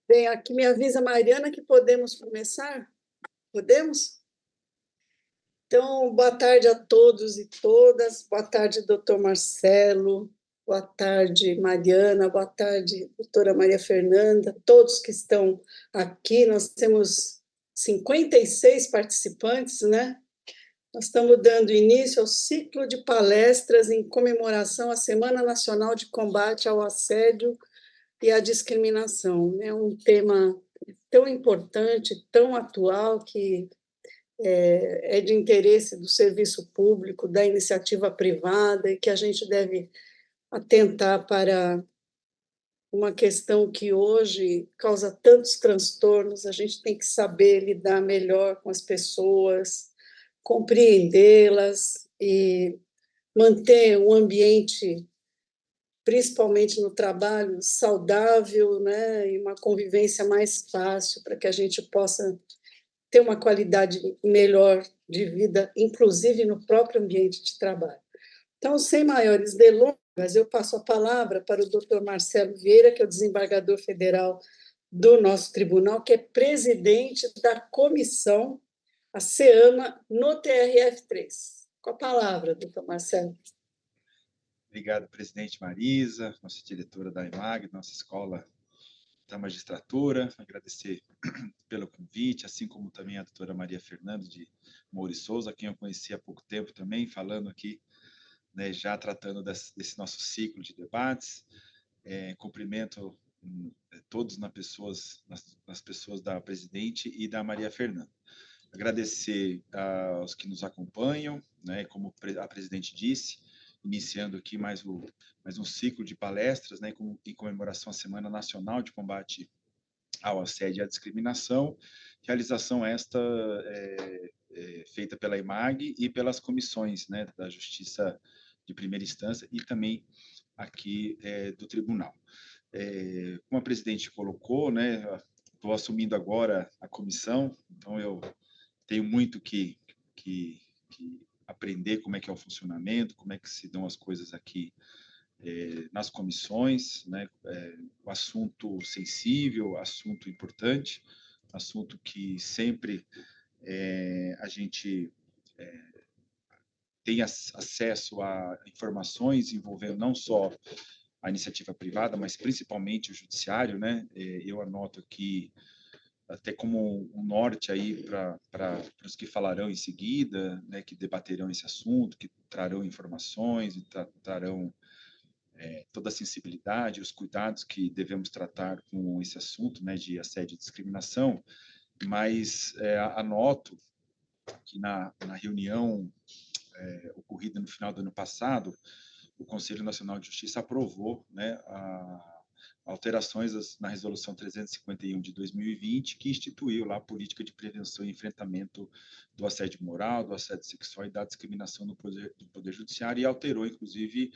Bem, aqui me avisa a Mariana que podemos começar? Podemos? Então, boa tarde a todos e todas. Boa tarde, doutor Marcelo. Boa tarde, Mariana. Boa tarde, doutora Maria Fernanda. Todos que estão aqui, nós temos 56 participantes, né? Nós estamos dando início ao ciclo de palestras em comemoração à Semana Nacional de Combate ao Assédio e à Discriminação. É um tema tão importante, tão atual, que é de interesse do serviço público, da iniciativa privada, e que a gente deve atentar para uma questão que hoje causa tantos transtornos. A gente tem que saber lidar melhor com as pessoas, compreendê-las e manter um ambiente, principalmente no trabalho, saudável, né, e uma convivência mais fácil, para que a gente possa ter uma qualidade melhor de vida, inclusive no próprio ambiente de trabalho. Então, sem maiores delongas, eu passo a palavra para o doutor Marcelo Vieira, que é o desembargador federal do nosso tribunal, que é presidente da comissão, a CEAMA, no TRF3. Com a palavra, doutor Marcelo. Obrigado, presidente Marisa, nossa diretora da IMAG, nossa escola da magistratura. Agradecer pelo convite, assim como também a doutora Maria Fernanda de Moura e Souza, quem eu conheci há pouco tempo também, falando aqui, né, já tratando desse nosso ciclo de debates. Cumprimento todos nas pessoas da presidente e da Maria Fernanda. Agradecer aos que nos acompanham, né, como a presidente disse, iniciando aqui mais um ciclo de palestras, né, em comemoração à Semana Nacional de Combate ao Assédio e à Discriminação, realização esta feita pela IMAG e pelas comissões, né, da Justiça de Primeira Instância e também aqui do Tribunal. Como a presidente colocou, né, estou assumindo agora a comissão, então eu tenho muito que aprender como é que é o funcionamento, como é que se dão as coisas aqui nas comissões, né? O assunto sensível, assunto importante, assunto que sempre a gente tem acesso a informações envolvendo não só a iniciativa privada, mas principalmente o judiciário, né? Eu anoto aqui até como um norte aí para os que falarão em seguida, né, que debaterão esse assunto, que trarão informações e trarão toda a sensibilidade, os cuidados que devemos tratar com esse assunto, né, de assédio e discriminação, mas anoto que na reunião ocorrida no final do ano passado, o Conselho Nacional de Justiça aprovou, né, alterações na Resolução 351 de 2020, que instituiu lá a política de prevenção e enfrentamento do assédio moral, do assédio sexual e da discriminação no Poder Judiciário, e alterou, inclusive,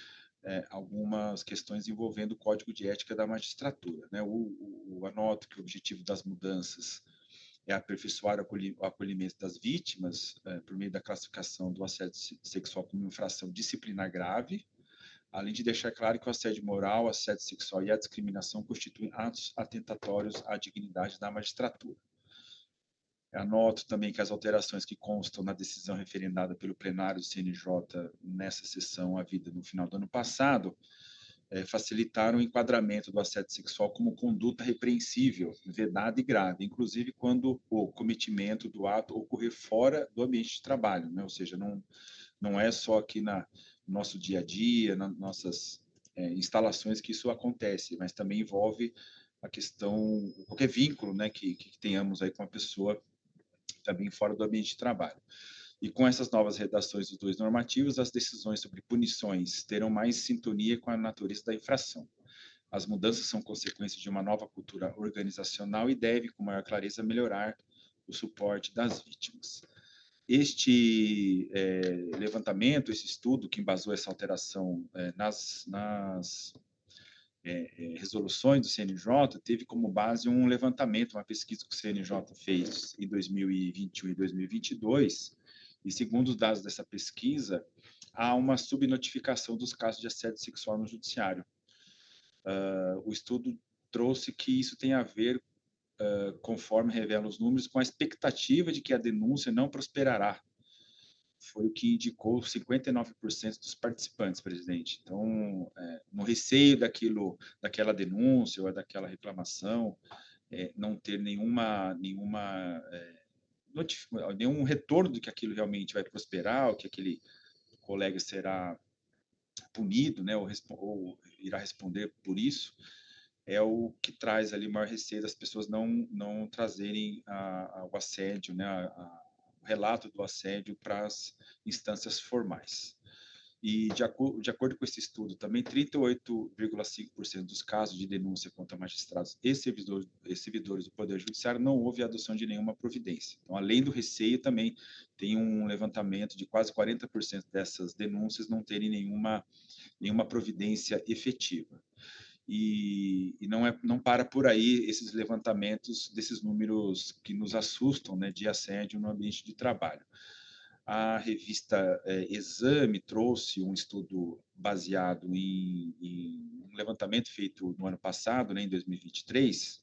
algumas questões envolvendo o Código de Ética da Magistratura, né? Anoto que o objetivo das mudanças é aperfeiçoar o acolhimento das vítimas por meio da classificação do assédio sexual como infração disciplinar grave, além de deixar claro que o assédio moral, o assédio sexual e a discriminação constituem atos atentatórios à dignidade da magistratura. Anoto também que as alterações que constam na decisão referendada pelo plenário do CNJ nessa sessão havida no final do ano passado facilitaram o enquadramento do assédio sexual como conduta repreensível, vedada e grave, inclusive quando o cometimento do ato ocorrer fora do ambiente de trabalho, né? Ou seja, não é só aqui no nosso dia a dia, nas nossas instalações que isso acontece, mas também envolve a questão, qualquer vínculo, né, que tenhamos aí com a pessoa também fora do ambiente de trabalho. E com essas novas redações dos dois normativos, as decisões sobre punições terão mais sintonia com a natureza da infração. As mudanças são consequência de uma nova cultura organizacional e deve, com maior clareza, melhorar o suporte das vítimas. Este levantamento, esse estudo que embasou essa alteração nas resoluções do CNJ, teve como base um levantamento, uma pesquisa que o CNJ fez em 2021 e 2022, e segundo os dados dessa pesquisa, há uma subnotificação dos casos de assédio sexual no judiciário. O estudo trouxe que isso tem a ver conforme revelam os números, com a expectativa de que a denúncia não prosperará. Foi o que indicou 59% dos participantes, presidente. Então, no receio daquela denúncia ou daquela reclamação, não ter nenhum retorno de que aquilo realmente vai prosperar, ou que aquele colega será punido, né, ou irá responder por isso, é o que traz ali o maior receio das pessoas não trazerem o assédio, né, o relato do assédio para as instâncias formais. E, de acordo com esse estudo, também 38,5% dos casos de denúncia contra magistrados e servidores do Poder Judiciário não houve a adoção de nenhuma providência. Então, além do receio, também tem um levantamento de quase 40% dessas denúncias não terem nenhuma providência efetiva. E não para por aí esses levantamentos desses números que nos assustam, né, de assédio no ambiente de trabalho. A revista Exame trouxe um estudo baseado em um levantamento feito no ano passado, né, em 2023.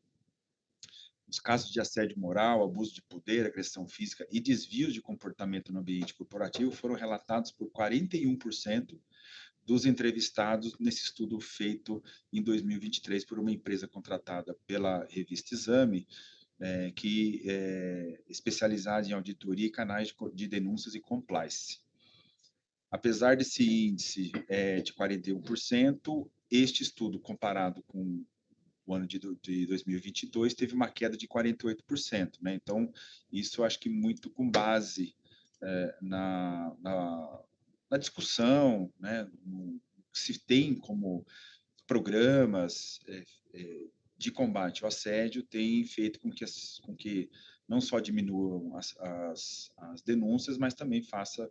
Os casos de assédio moral, abuso de poder, agressão física e desvios de comportamento no ambiente corporativo foram relatados por 41% dos entrevistados nesse estudo feito em 2023 por uma empresa contratada pela revista Exame, que é especializada em auditoria e canais de denúncias e compliance. Apesar desse índice de 41%, este estudo, comparado com o ano de 2022, teve uma queda de 48%. Né? Então, isso acho que muito com base na discussão, né? No que se tem como programas de combate ao assédio tem feito com que não só diminuam as denúncias, mas também faça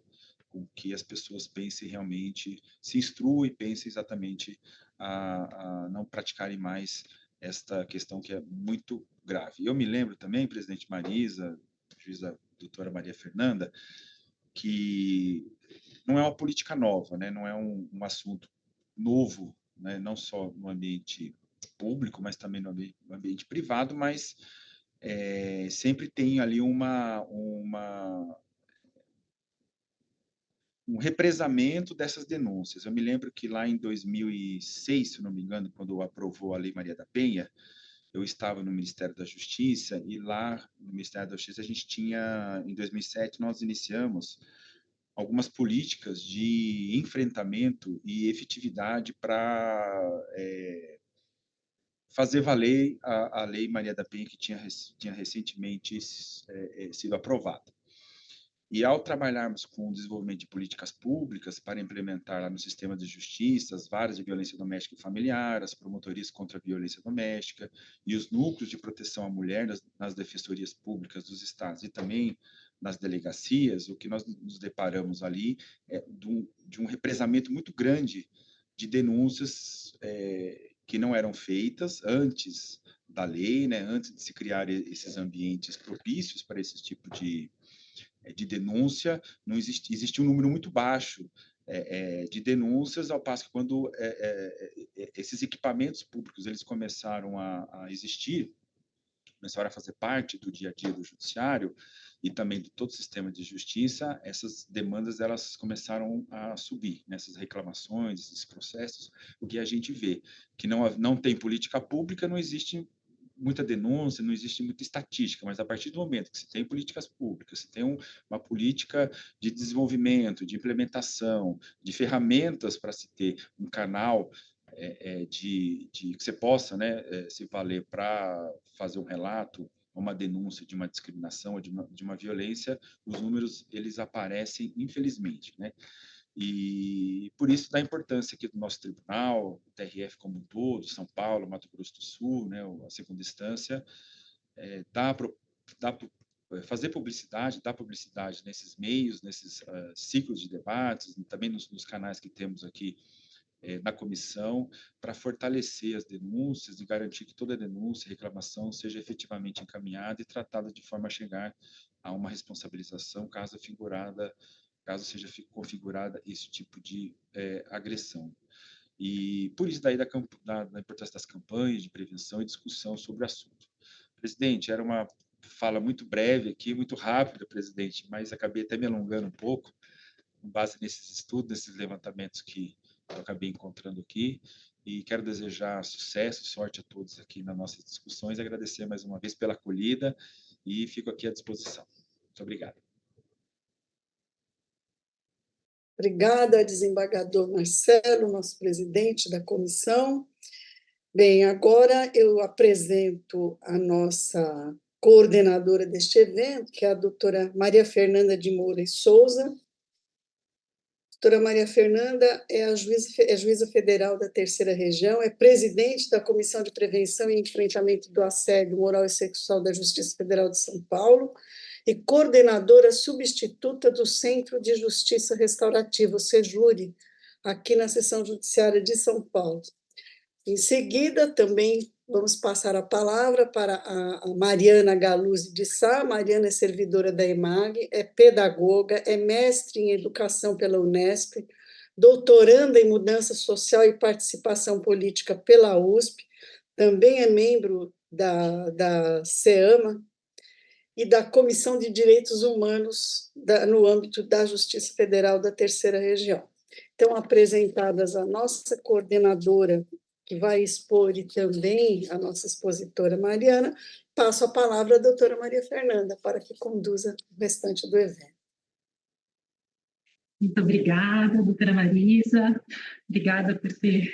com que as pessoas pensem realmente, se instruam e pensem exatamente a não praticarem mais esta questão que é muito grave. Eu me lembro também, presidente Marisa, juíza doutora Maria Fernanda, que não é uma política nova, né? Não é um assunto novo, né? Não só no ambiente público, mas também no ambiente privado, mas sempre tem ali um represamento dessas denúncias. Eu me lembro que lá em 2006, se não me engano, quando aprovou a Lei Maria da Penha, eu estava no Ministério da Justiça e lá no Ministério da Justiça a gente tinha, em 2007, nós iniciamos algumas políticas de enfrentamento e efetividade para fazer valer a Lei Maria da Penha que tinha recentemente sido aprovada. E ao trabalharmos com o desenvolvimento de políticas públicas para implementar lá no sistema de justiça as varas de violência doméstica e familiar, as promotorias contra a violência doméstica e os núcleos de proteção à mulher nas defensorias públicas dos estados e também nas delegacias, o que nós nos deparamos ali é de um represamento muito grande de denúncias que não eram feitas antes da lei, né, antes de se criar esses ambientes propícios para esse tipo de denúncia, não existia um número muito baixo de denúncias, ao passo que quando esses equipamentos públicos eles começaram a existir, começaram a fazer parte do dia a dia do judiciário e também de todo o sistema de justiça, essas demandas elas começaram a subir, nessas reclamações, esses processos, o que a gente vê, que não tem política pública, não existe muita denúncia, não existe muita estatística, mas a partir do momento que se tem políticas públicas, se tem uma política de desenvolvimento, de implementação, de ferramentas para se ter um canal que você possa, né, se valer para fazer um relato, uma denúncia de uma discriminação ou de uma violência, os números eles aparecem, infelizmente, né? E por isso da importância aqui do nosso tribunal, o TRF como um todo, São Paulo, Mato Grosso do Sul, né, a segunda instância, fazer publicidade, dar publicidade nesses meios, nesses ciclos de debates, também nos canais que temos aqui na comissão, para fortalecer as denúncias e garantir que toda denúncia e reclamação seja efetivamente encaminhada e tratada de forma a chegar a uma responsabilização caso seja configurada esse tipo de agressão. E por isso daí da importância das campanhas de prevenção e discussão sobre o assunto. Presidente, era uma fala muito breve aqui, muito rápida, presidente, mas acabei até me alongando um pouco, com base nesses estudos, nesses levantamentos que eu acabei encontrando aqui. E quero desejar sucesso, sorte a todos aqui nas nossas discussões, agradecer mais uma vez pela acolhida e fico aqui à disposição. Muito obrigado. Obrigada, desembargador Marcelo, nosso presidente da comissão. Bem, agora eu apresento a nossa coordenadora deste evento, que é a doutora Maria Fernanda de Moura e Souza. A doutora Maria Fernanda é juíza federal da Terceira Região, é presidente da Comissão de Prevenção e Enfrentamento do Assédio Moral e Sexual da Justiça Federal de São Paulo e coordenadora substituta do Centro de Justiça Restaurativa, o SEJURE, aqui na Seção Judiciária de São Paulo. Em seguida, também vamos passar a palavra para a Mariana Galuzzi de Sá. Mariana é servidora da EMAG, é pedagoga, é mestre em educação pela Unesp, doutoranda em mudança social e participação política pela USP, também é membro da CEAMA e da Comissão de Direitos Humanos no âmbito da Justiça Federal da Terceira Região. Então, apresentadas a nossa coordenadora, que vai expor, e também a nossa expositora Mariana, passo a palavra à doutora Maria Fernanda, para que conduza o restante do evento. Muito obrigada, doutora Marisa, obrigada por estar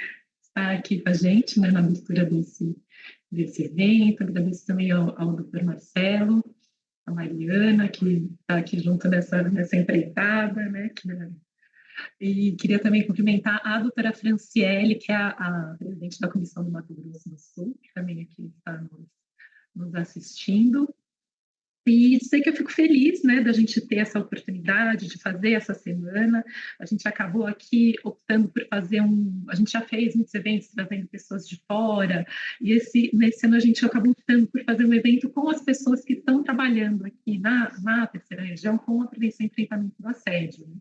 aqui com a gente, né, na abertura desse evento. Agradeço também ao doutor Marcelo, a Mariana, que está aqui junto nessa empreitada, né, e queria também cumprimentar a doutora Franciele, que é a presidente da Comissão do Mato Grosso do Sul, que também aqui está nos assistindo. E dizer que eu fico feliz, né, da gente ter essa oportunidade de fazer essa semana. A gente acabou aqui optando por fazer a gente já fez muitos eventos trazendo pessoas de fora, e nesse ano a gente acabou optando por fazer um evento com as pessoas que estão trabalhando aqui na Terceira Região com a prevenção e enfrentamento do assédio. Né?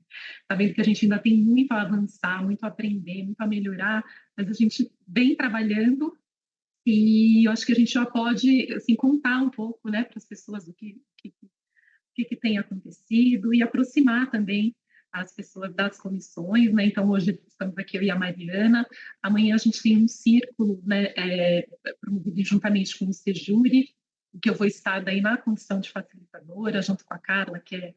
Tá vendo que a gente ainda tem muito a avançar, muito a aprender, muito a melhorar, mas a gente vem trabalhando. E eu acho que a gente já pode assim, contar um pouco, né, para as pessoas o que tem acontecido e aproximar também as pessoas das comissões, né? Então, hoje estamos aqui eu e a Mariana, amanhã a gente tem um círculo, né, promovido juntamente com o SEJURE, que eu vou estar daí na condição de facilitadora, junto com a Carla, que é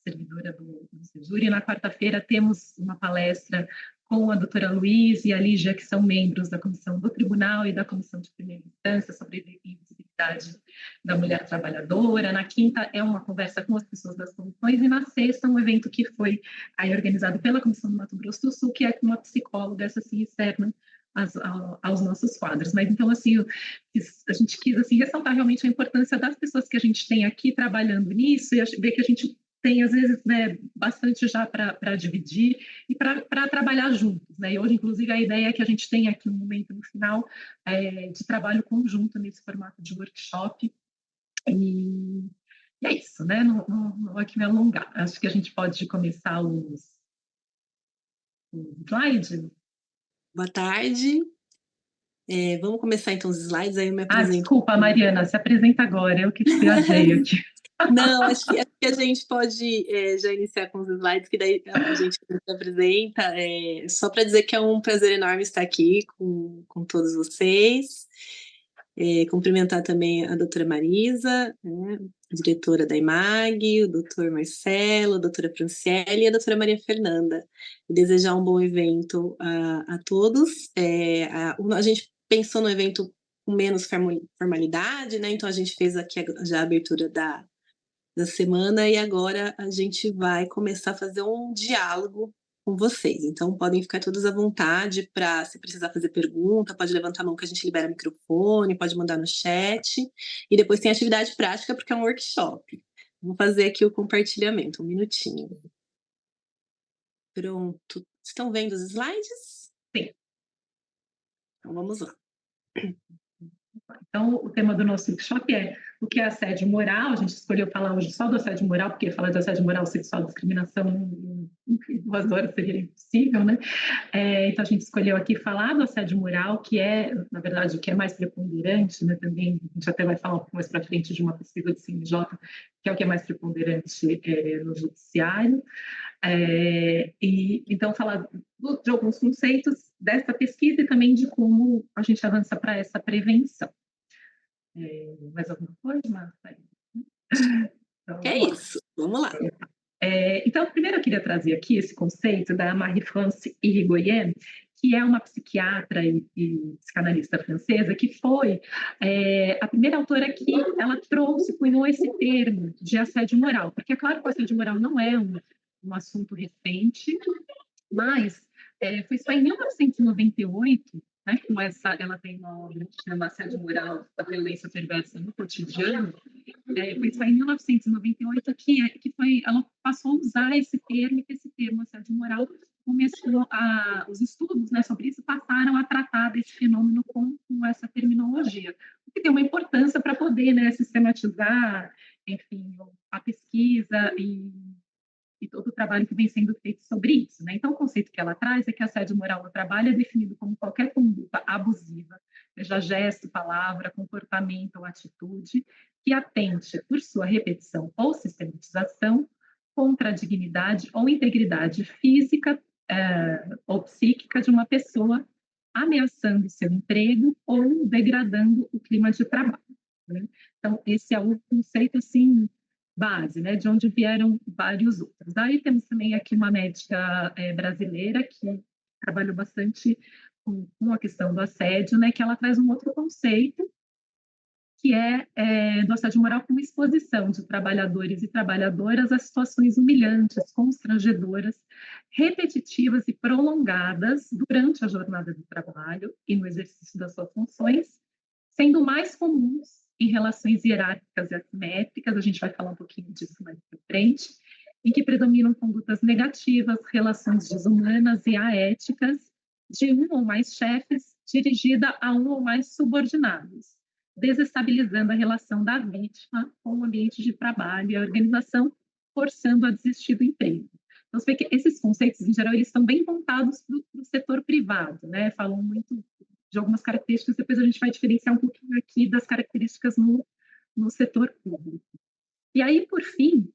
servidora do SEJURE, e na quarta-feira temos uma palestra com a doutora Luiz e a Lígia, que são membros da comissão do tribunal e da comissão de primeira instância sobre a invisibilidade da mulher trabalhadora. Na quinta é uma conversa com as pessoas das comissões, e na sexta um evento que foi aí organizado pela Comissão do Mato Grosso do Sul, que é com uma psicóloga, essa sim, externa aos nossos quadros. Mas então, assim, a gente quis assim, ressaltar realmente a importância das pessoas que a gente tem aqui trabalhando nisso, e ver que a gente tem, às vezes, né, bastante já para dividir e para trabalhar juntos. Né? E hoje, inclusive, a ideia é que a gente tenha aqui um momento no final de trabalho conjunto nesse formato de workshop. E é isso, né? Não vou aqui me alongar. Acho que a gente pode começar os slides. Boa tarde. Vamos começar, então, os slides, aí eu me apresento. Desculpa, Mariana, se apresenta agora, eu que te viajei aqui. Não, acho que a gente pode já iniciar com os slides, que daí a gente se apresenta. Só para dizer que é um prazer enorme estar aqui com todos vocês. Cumprimentar também a doutora Marisa, né, diretora da EMAG, o doutor Marcelo, a doutora Franciele e a doutora Maria Fernanda. E desejar um bom evento a todos. A gente pensou no evento com menos formalidade, né? Então a gente fez aqui já a abertura da semana, e agora a gente vai começar a fazer um diálogo com vocês. Então, podem ficar todos à vontade para, se precisar fazer pergunta, pode levantar a mão que a gente libera o microfone, pode mandar no chat. E depois tem atividade prática, porque é um workshop. Vou fazer aqui o compartilhamento, um minutinho. Pronto. Estão vendo os slides? Sim. Então, vamos lá. Então, o tema do nosso workshop é o que é assédio moral. A gente escolheu falar hoje só do assédio moral, porque falar de assédio moral, sexual, discriminação, em 2 horas seria impossível, né? Então, a gente escolheu aqui falar do assédio moral, que é, na verdade, o que é mais preponderante, né? Também, a gente até vai falar um pouco mais para frente de uma pesquisa do CNJ, que é o que é mais preponderante no judiciário. Então, falar de alguns conceitos dessa pesquisa e também de como a gente avança para essa prevenção. Mais alguma coisa, Marta? Então, É isso, vamos lá. Então, primeiro eu queria trazer aqui esse conceito da Marie-France Irigoyen, que é uma psiquiatra e psicanalista francesa, que foi a primeira autora que ela cunhou esse termo de assédio moral, porque é claro que o assédio moral não é um assunto recente, mas foi só em 1998, né, como ela tem uma obra que chama Assédio Moral da Violência Perversa no Cotidiano, foi só em 1998 que ela passou a usar esse termo, e que esse termo, assédio moral, começou os estudos, né, sobre isso passaram a tratar desse fenômeno com essa terminologia, o que tem uma importância para poder, né, sistematizar, enfim, a pesquisa e todo o trabalho que vem sendo feito sobre isso, né? Então, o conceito que ela traz é que assédio moral no trabalho é definido como qualquer conduta abusiva, seja gesto, palavra, comportamento ou atitude, que atente, por sua repetição ou sistematização, contra a dignidade ou integridade física ou psíquica de uma pessoa, ameaçando seu emprego ou degradando o clima de trabalho, né? Então, esse é o conceito, assim, base, né, de onde vieram vários outros. Aí temos também aqui uma médica brasileira que trabalhou bastante com a questão do assédio, né, que ela traz um outro conceito, que é do assédio moral como exposição de trabalhadores e trabalhadoras a situações humilhantes, constrangedoras, repetitivas e prolongadas durante a jornada de trabalho e no exercício das suas funções, sendo mais comuns em relações hierárquicas e assimétricas, a gente vai falar um pouquinho disso mais para frente, em que predominam condutas negativas, relações desumanas e aéticas de um ou mais chefes dirigida a um ou mais subordinados, desestabilizando a relação da vítima com o ambiente de trabalho e a organização, forçando a desistir do emprego. Então, você vê que esses conceitos, em geral, eles estão bem voltados para o setor privado, né? Falam muito de algumas características, depois a gente vai diferenciar um pouquinho aqui das características no setor público. E aí, por fim,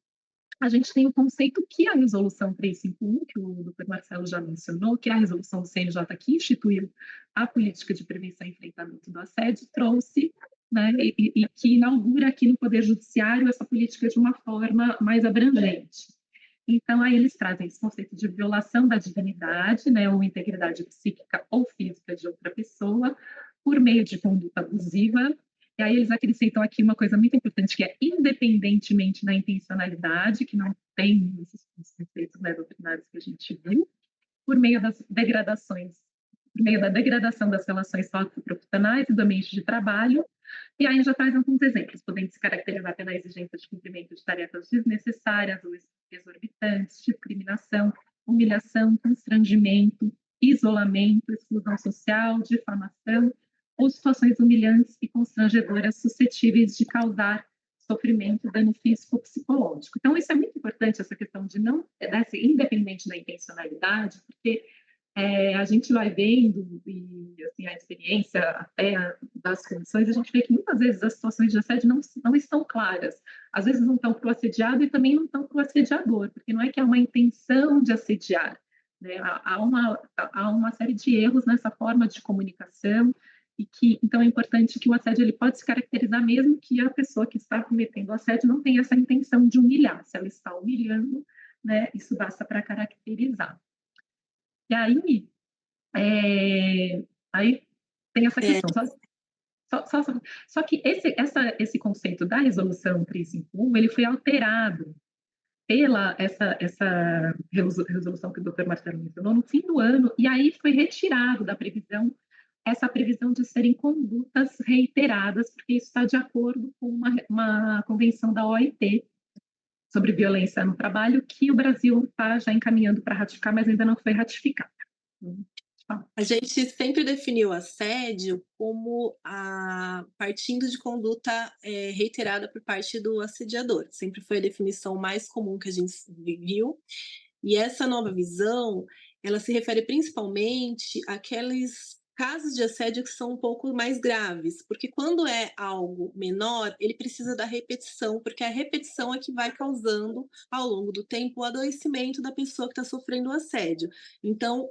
a gente tem o conceito que a Resolução 351, que o Dr. Marcelo já mencionou, que é a resolução do CNJ que instituiu a política de prevenção e enfrentamento do assédio, trouxe, né, e que inaugura aqui no Poder Judiciário essa política de uma forma mais abrangente. Então, aí eles trazem esse conceito de violação da dignidade, né, ou integridade psíquica ou física de outra pessoa, por meio de conduta abusiva. E aí eles acrescentam aqui uma coisa muito importante, que é independentemente da intencionalidade, que não tem esses conceitos, né, doutrinários que a gente viu, por meio das degradações, por meio da degradação das relações socioprofissionais e do ambiente de trabalho. E aí já traz alguns exemplos, podendo se caracterizar pela exigência de cumprimento de tarefas desnecessárias ou exorbitantes, discriminação, humilhação, constrangimento, isolamento, exclusão social, difamação, ou situações humilhantes e constrangedoras suscetíveis de causar sofrimento, dano físico ou psicológico. Então, isso é muito importante, essa questão de não, independente da intencionalidade, porque a gente vai vendo, e assim, a experiência até das comissões, a gente vê que muitas vezes as situações de assédio não estão claras. Às vezes não estão para o assediado e também não estão para o assediador, porque não é que há uma intenção de assediar, né? Há uma série de erros nessa forma de comunicação, e que, então, é importante que o assédio ele pode se caracterizar mesmo que a pessoa que está cometendo o assédio não tenha essa intenção de humilhar. Se ela está humilhando, né, isso basta para caracterizar. E aí tem essa questão. Só que esse conceito da Resolução 351, ele foi alterado pela essa resolução que o Dr. Marcelo mencionou no fim do ano, e aí foi retirado da previsão essa previsão de serem condutas reiteradas, porque isso está de acordo com uma convenção da OIT sobre violência no trabalho, que o Brasil está já encaminhando para ratificar, mas ainda não foi ratificada. A gente sempre definiu assédio como partindo de conduta reiterada por parte do assediador. Sempre foi a definição mais comum que a gente viu. E essa nova visão, ela se refere principalmente àqueles casos de assédio que são um pouco mais graves, porque quando é algo menor, ele precisa da repetição, porque a repetição é que vai causando, ao longo do tempo, o adoecimento da pessoa que está sofrendo o assédio. Então,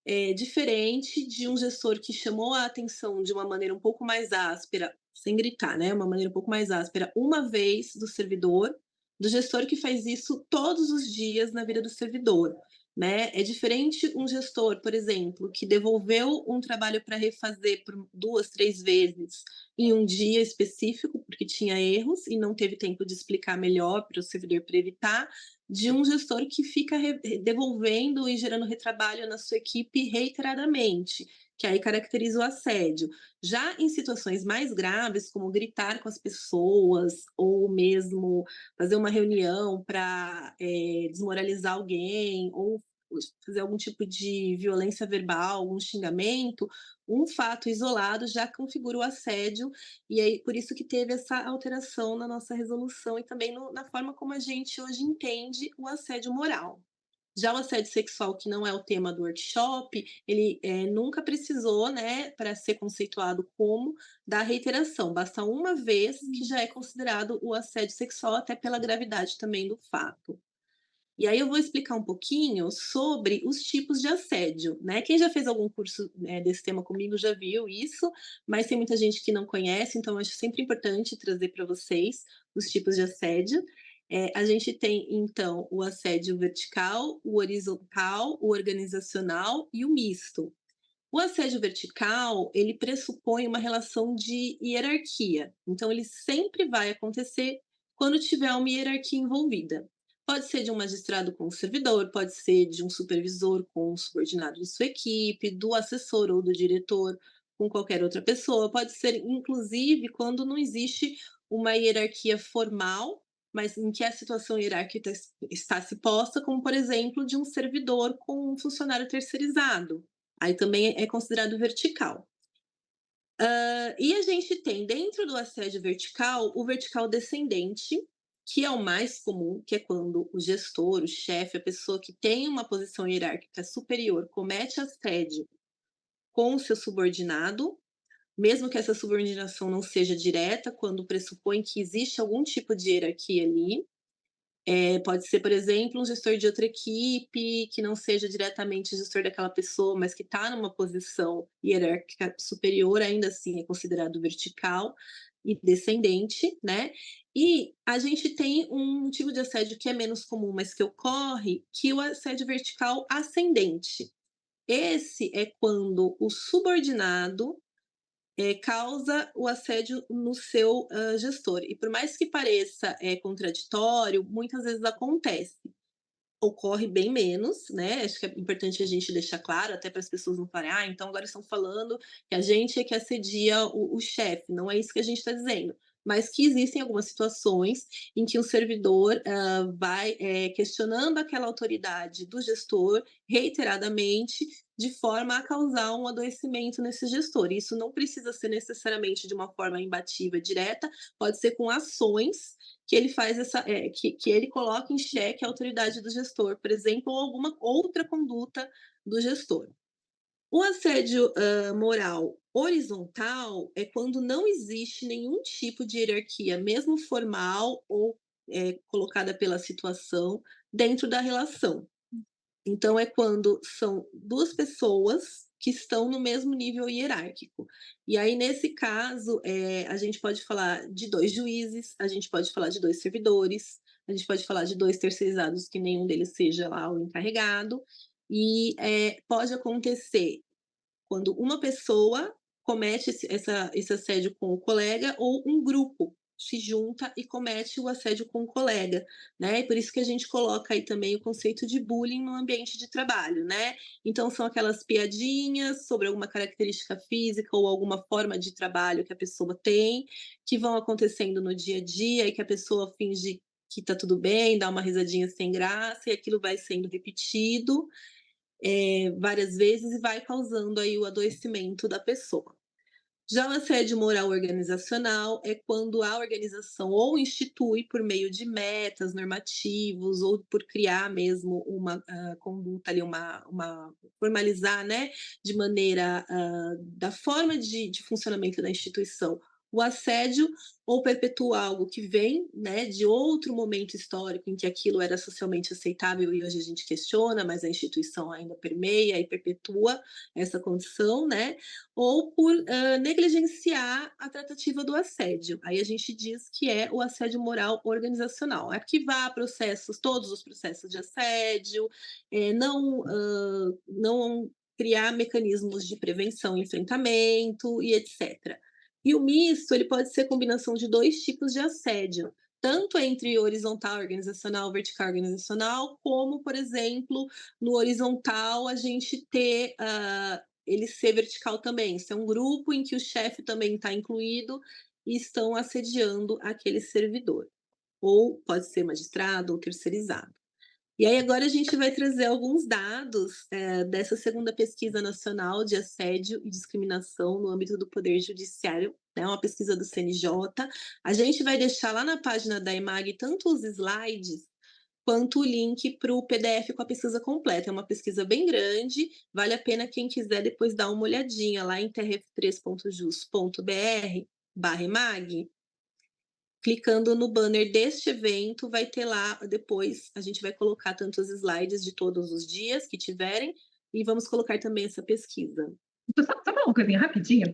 é diferente de um gestor que chamou a atenção de uma maneira um pouco mais áspera, sem gritar, né, uma maneira um pouco mais áspera, uma vez do servidor, do gestor que faz isso todos os dias na vida do servidor, né. É diferente um gestor, por exemplo, que devolveu um trabalho para refazer por 2, 3 vezes em um dia específico, porque tinha erros e não teve tempo de explicar melhor para o servidor para evitar, de um gestor que fica devolvendo e gerando retrabalho na sua equipe reiteradamente, que aí caracteriza o assédio. Já em situações mais graves, como gritar com as pessoas, ou mesmo fazer uma reunião para desmoralizar alguém, ou fazer algum tipo de violência verbal, algum xingamento, um fato isolado já configura o assédio, e aí por isso que teve essa alteração na nossa resolução e também na forma como a gente hoje entende o assédio moral. Já o assédio sexual, que não é o tema do workshop, ele nunca precisou, né, para ser conceituado como da reiteração. Basta uma vez que já é considerado o assédio sexual, até pela gravidade também do fato. E aí eu vou explicar um pouquinho sobre os tipos de assédio, né? Quem já fez algum curso, desse tema comigo já viu isso, mas tem muita gente que não conhece, então eu acho sempre importante trazer para vocês os tipos de assédio. A gente tem, então, o assédio vertical, o horizontal, o organizacional e o misto. O assédio vertical, ele pressupõe uma relação de hierarquia, então ele sempre vai acontecer quando tiver uma hierarquia envolvida. Pode ser de um magistrado com o servidor, pode ser de um supervisor com o subordinado de sua equipe, do assessor ou do diretor com qualquer outra pessoa, pode ser inclusive quando não existe uma hierarquia formal, mas em que a situação hierárquica está se posta, como por exemplo de um servidor com um funcionário terceirizado. Aí também é considerado vertical. E a gente tem dentro do assédio vertical, o vertical descendente, que é o mais comum, que é quando o gestor, o chefe, a pessoa que tem uma posição hierárquica superior comete assédio com o seu subordinado, mesmo que essa subordinação não seja direta, quando pressupõe que existe algum tipo de hierarquia ali. Pode ser, por exemplo, um gestor de outra equipe, que não seja diretamente gestor daquela pessoa, mas que está numa posição hierárquica superior, ainda assim é considerado vertical e descendente, né? E a gente tem um tipo de assédio que é menos comum, mas que ocorre, que é o assédio vertical ascendente. Esse é quando o subordinado causa o assédio no seu gestor. E por mais que pareça contraditório, muitas vezes acontece. Ocorre bem menos, né? Acho que é importante a gente deixar claro, até para as pessoas não falarem, então agora estão falando que a gente é que assedia o chefe. Não é isso que a gente está dizendo. Mas que existem algumas situações em que o servidor vai questionando aquela autoridade do gestor reiteradamente, de forma a causar um adoecimento nesse gestor. Isso não precisa ser necessariamente de uma forma imbatível direta, pode ser com ações que ele faz que ele coloca em xeque a autoridade do gestor, por exemplo, ou alguma outra conduta do gestor. O assédio moral horizontal é quando não existe nenhum tipo de hierarquia, mesmo formal ou colocada pela situação, dentro da relação. Então, é quando são duas pessoas que estão no mesmo nível hierárquico. E aí, nesse caso, a gente pode falar de dois juízes, a gente pode falar de dois servidores, a gente pode falar de dois terceirizados, que nenhum deles seja lá o encarregado, e pode acontecer quando uma pessoa comete esse assédio com o colega ou um grupo se junta e comete o assédio com o colega, né? E por isso que a gente coloca aí também o conceito de bullying no ambiente de trabalho, né? Então são aquelas piadinhas sobre alguma característica física ou alguma forma de trabalho que a pessoa tem, que vão acontecendo no dia a dia e que a pessoa finge que tá tudo bem, dá uma risadinha sem graça e aquilo vai sendo repetido. várias vezes e vai causando aí o adoecimento da pessoa. Já o assédio moral organizacional é quando a organização ou institui por meio de metas, normativos, ou por criar mesmo uma conduta ali, formalizar, né, de maneira da forma de funcionamento da instituição, o assédio, ou perpetua algo que vem, né, de outro momento histórico em que aquilo era socialmente aceitável e hoje a gente questiona, mas a instituição ainda permeia e perpetua essa condição, né, ou por negligenciar a tratativa do assédio. Aí a gente diz que é o assédio moral organizacional. Arquivar processos, todos os processos de assédio, não criar mecanismos de prevenção e enfrentamento e etc. E o misto, ele pode ser combinação de 2 tipos de assédio, tanto entre horizontal organizacional, vertical organizacional, como, por exemplo, no horizontal a gente ter ele ser vertical também, ser um grupo em que o chefe também está incluído e estão assediando aquele servidor, ou pode ser magistrado ou terceirizado. E aí agora a gente vai trazer alguns dados dessa segunda pesquisa nacional de assédio e discriminação no âmbito do Poder Judiciário, né, uma pesquisa do CNJ. A gente vai deixar lá na página da EMAG tanto os slides quanto o link para o PDF com a pesquisa completa. É uma pesquisa bem grande, vale a pena quem quiser depois dar uma olhadinha lá em trf3.jus.br/emag. Clicando no banner deste evento, vai ter lá, depois a gente vai colocar tanto os slides de todos os dias que tiverem, e vamos colocar também essa pesquisa. Então, só falar uma coisinha rapidinho,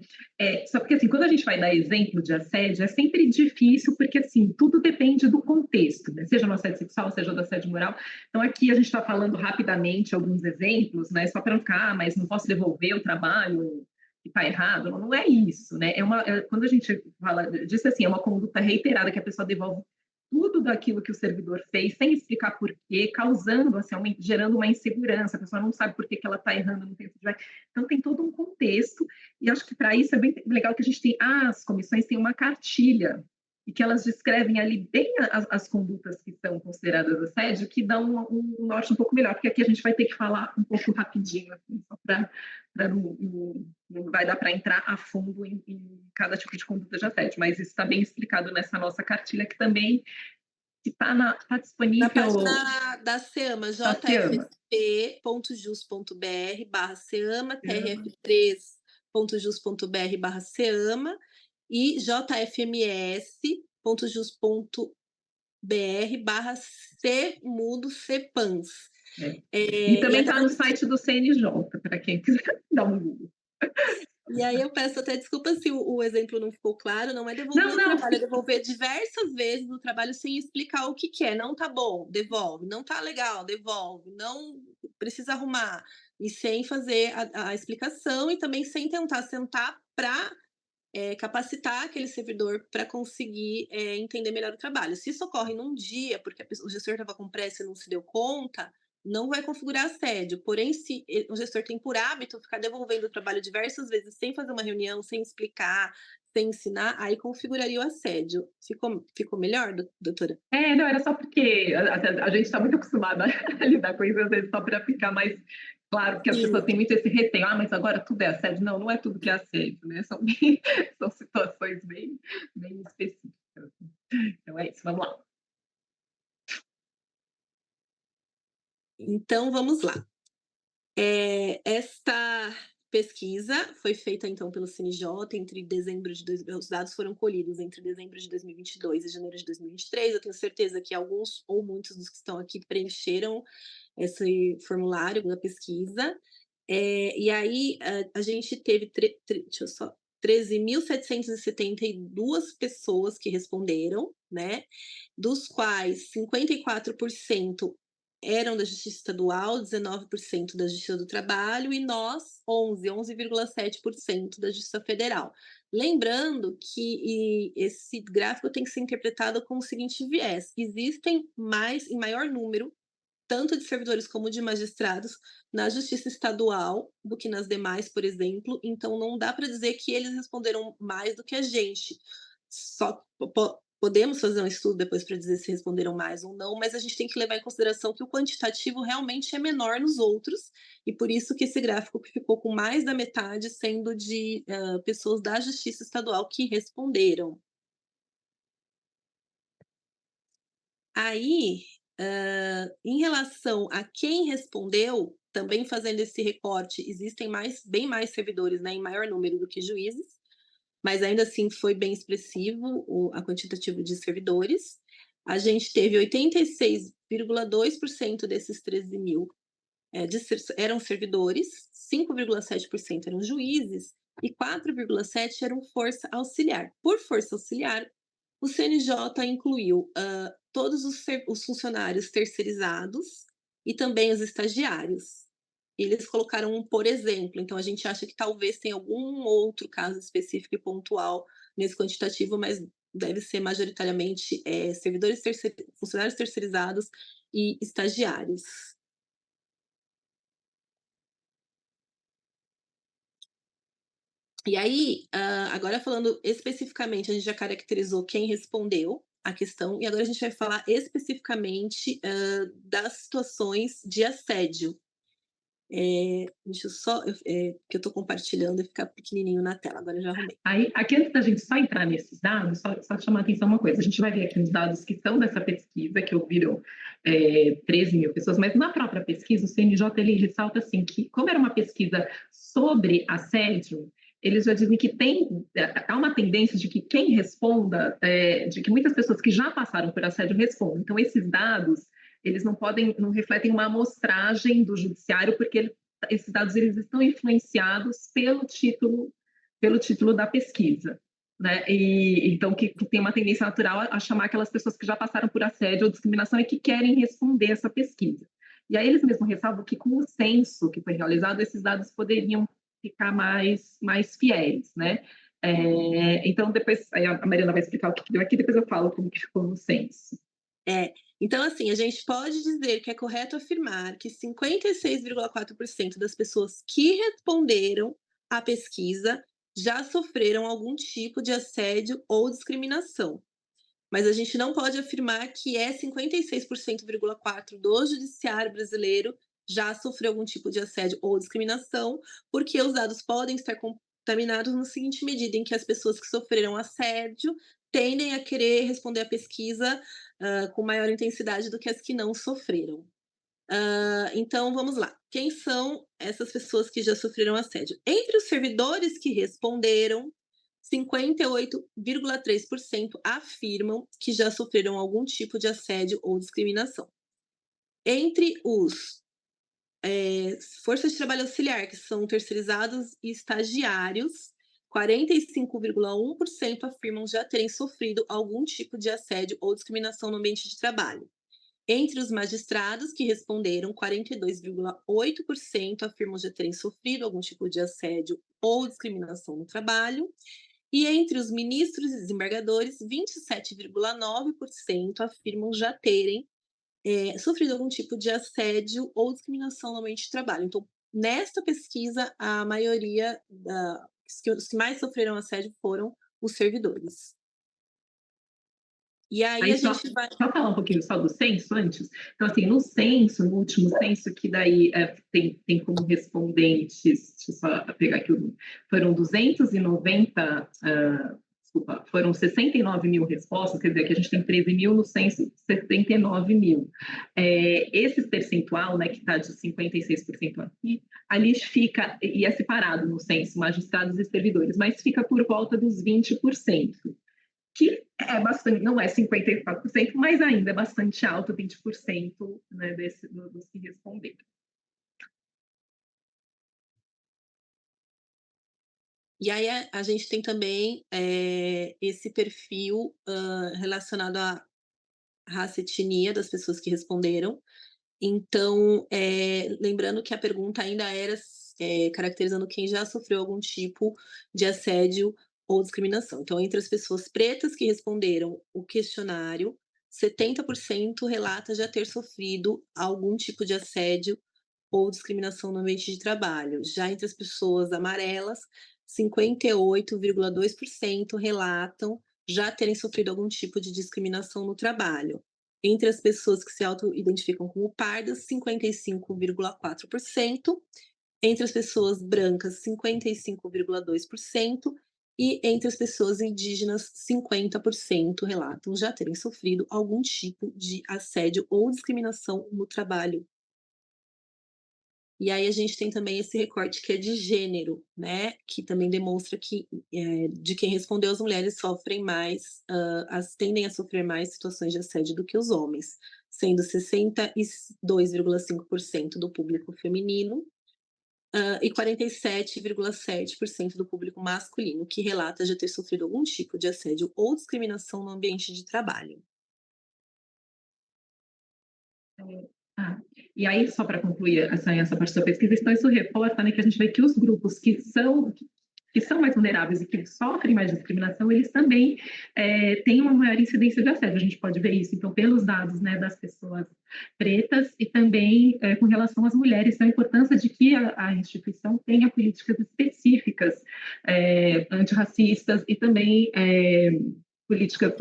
só porque assim, quando a gente vai dar exemplo de assédio, é sempre difícil, porque assim, tudo depende do contexto, né? Seja no assédio sexual, seja do assédio moral. Então, aqui a gente está falando rapidamente alguns exemplos, né? Só para não ficar, mas não posso devolver o trabalho que está errado. Não, não é isso, né? Quando a gente fala disso, assim, é uma conduta reiterada que a pessoa devolve tudo daquilo que o servidor fez, sem explicar por quê, causando, assim, gerando uma insegurança, a pessoa não sabe por que ela está errando no tempo de vai. Então, tem todo um contexto, e acho que para isso é bem legal que a gente tem, as comissões têm uma cartilha, e que elas descrevem ali bem as condutas que são consideradas assédio, que dão um norte um pouco melhor, porque aqui a gente vai ter que falar um pouco rapidinho, assim, só para não vai dar para entrar a fundo em cada tipo de conduta de assédio, mas isso está bem explicado nessa nossa cartilha, que também está disponível... Na página da SEAMA, jfsp.jus.br/SEAMA, trf3.jus.br/SEAMA e jfms.jus.br/cmudo-cepans. E também está no site do CNJ, para quem quiser dar um Google. E aí eu peço até desculpa se o exemplo não ficou claro, não é devolver o trabalho, é devolver diversas vezes o trabalho sem explicar o que é. Não tá bom, devolve. Não tá legal, devolve. Não precisa arrumar. E sem fazer a explicação e também sem tentar sentar para capacitar aquele servidor para conseguir entender melhor o trabalho. Se isso ocorre num dia, porque o gestor estava com pressa e não se deu conta, não vai configurar assédio. Porém, se o gestor tem por hábito ficar devolvendo o trabalho diversas vezes sem fazer uma reunião, sem explicar, sem ensinar, aí configuraria o assédio. Ficou melhor, doutora? Não, era só porque a gente está muito acostumada a lidar com isso, às vezes só para ficar mais claro, porque as pessoas têm muito esse receio, mas agora tudo é assédio. Não, não é tudo que é assédio, né? São situações bem específicas. Então é isso, vamos lá. Então, vamos lá. Esta pesquisa foi feita, então, pelo CNJ entre dezembro de... Os dados foram colhidos entre dezembro de 2022 e janeiro de 2023. Eu tenho certeza que alguns ou muitos dos que estão aqui preencheram esse formulário da pesquisa. E aí, a gente teve 13.772 pessoas que responderam, né? Dos quais 54% eram da Justiça Estadual, 19% da Justiça do Trabalho e nós, 11,7% da Justiça Federal. Lembrando que esse gráfico tem que ser interpretado com o seguinte viés: existem em maior número, tanto de servidores como de magistrados, na Justiça Estadual do que nas demais, por exemplo, então não dá para dizer que eles responderam mais do que a gente. Só podemos fazer um estudo depois para dizer se responderam mais ou não, mas a gente tem que levar em consideração que o quantitativo realmente é menor nos outros, e por isso que esse gráfico ficou com mais da metade sendo de pessoas da Justiça Estadual que responderam. Aí, em relação a quem respondeu, também fazendo esse recorte, existem bem mais servidores, né, em maior número do que juízes, mas ainda assim foi bem expressivo a quantitativo de servidores. A gente teve 86,2% desses 13.000 eram servidores, 5,7% eram juízes e 4,7% eram força auxiliar. Por força auxiliar, o CNJ incluiu todos os funcionários terceirizados e também os estagiários. Eles colocaram um por exemplo, então a gente acha que talvez tenha algum outro caso específico e pontual nesse quantitativo, mas deve ser majoritariamente funcionários terceirizados e estagiários. E aí, agora falando especificamente, a gente já caracterizou quem respondeu a questão, e agora a gente vai falar especificamente das situações de assédio. Deixa eu só, que eu estou compartilhando e ficar pequenininho na tela, agora eu já arrumei. Aí, aqui antes da gente só entrar nesses dados, só chamar a atenção uma coisa, a gente vai ver aqui os dados que são dessa pesquisa, que ouviram 13.000 pessoas, mas na própria pesquisa, o CNJ ele ressalta assim, que como era uma pesquisa sobre assédio, eles já dizem que há uma tendência de que quem responda, de que muitas pessoas que já passaram por assédio respondem. Então, esses dados, eles não refletem uma amostragem do judiciário, porque esses dados eles estão influenciados pelo título da pesquisa, né? E então que tem uma tendência natural a chamar aquelas pessoas que já passaram por assédio ou discriminação e que querem responder essa pesquisa. E aí eles mesmos ressalvam que com o censo que foi realizado, esses dados poderiam ficar mais fiéis, né? Então depois a Mariana vai explicar o que deu aqui, depois eu falo como que ficou no censo. Então, assim, a gente pode dizer que é correto afirmar que 56,4% das pessoas que responderam à pesquisa já sofreram algum tipo de assédio ou discriminação. Mas a gente não pode afirmar que 56,4% do judiciário brasileiro já sofreu algum tipo de assédio ou discriminação, porque os dados podem estar contaminados na seguinte medida, em que as pessoas que sofreram assédio tendem a querer responder à pesquisa com maior intensidade do que as que não sofreram. Então, vamos lá. Quem são essas pessoas que já sofreram assédio? Entre os servidores que responderam, 58,3% afirmam que já sofreram algum tipo de assédio ou discriminação. Entre os forças de trabalho auxiliar, que são terceirizados e estagiários, 45,1% afirmam já terem sofrido algum tipo de assédio ou discriminação no ambiente de trabalho. Entre os magistrados que responderam, 42,8% afirmam já terem sofrido algum tipo de assédio ou discriminação no trabalho. E entre os ministros e desembargadores, 27,9% afirmam já terem sofrido algum tipo de assédio ou discriminação no ambiente de trabalho. Então, nesta pesquisa, a maioria os que mais sofreram assédio foram os servidores. E aí a gente vai... Só falar um pouquinho só do censo antes. Então, assim, no último censo, que daí tem como respondentes, deixa eu só pegar aqui, foram 290, foram 69.000 respostas, quer dizer, que a gente tem 13.000, no censo 79.000. Esse percentual, né, que está de 56% aqui, ali fica, e é separado no censo, magistrados e servidores, mas fica por volta dos 20%. Que é bastante, não é 54%, mas ainda é bastante alto, 20%, né, dos que responderam. E aí a gente tem também esse perfil relacionado à raça e etnia das pessoas que responderam. Então, lembrando que a pergunta ainda era caracterizando quem já sofreu algum tipo de assédio ou discriminação. Então, entre as pessoas pretas que responderam o questionário, 70% relata já ter sofrido algum tipo de assédio ou discriminação no ambiente de trabalho. Já entre as pessoas amarelas, 58,2% relatam já terem sofrido algum tipo de discriminação no trabalho. Entre as pessoas que se auto-identificam como pardas, 55,4%, entre as pessoas brancas, 55,2%, e entre as pessoas indígenas, 50% relatam já terem sofrido algum tipo de assédio ou discriminação no trabalho. E aí a gente tem também esse recorte que é de gênero, né, que também demonstra que, de quem respondeu, as mulheres sofrem mais, tendem a sofrer mais situações de assédio do que os homens, sendo 62,5% do público feminino, e 47,7% do público masculino, que relata já ter sofrido algum tipo de assédio ou discriminação no ambiente de trabalho. Ah, e aí, só para concluir essa parte da pesquisa, então isso reporta, né, que a gente vê que os grupos que são mais vulneráveis e que sofrem mais discriminação, eles também têm uma maior incidência de assédio. A gente pode ver isso, então, pelos dados, né, das pessoas pretas e também com relação às mulheres. Então, a importância de que a instituição tenha políticas específicas antirracistas e também políticas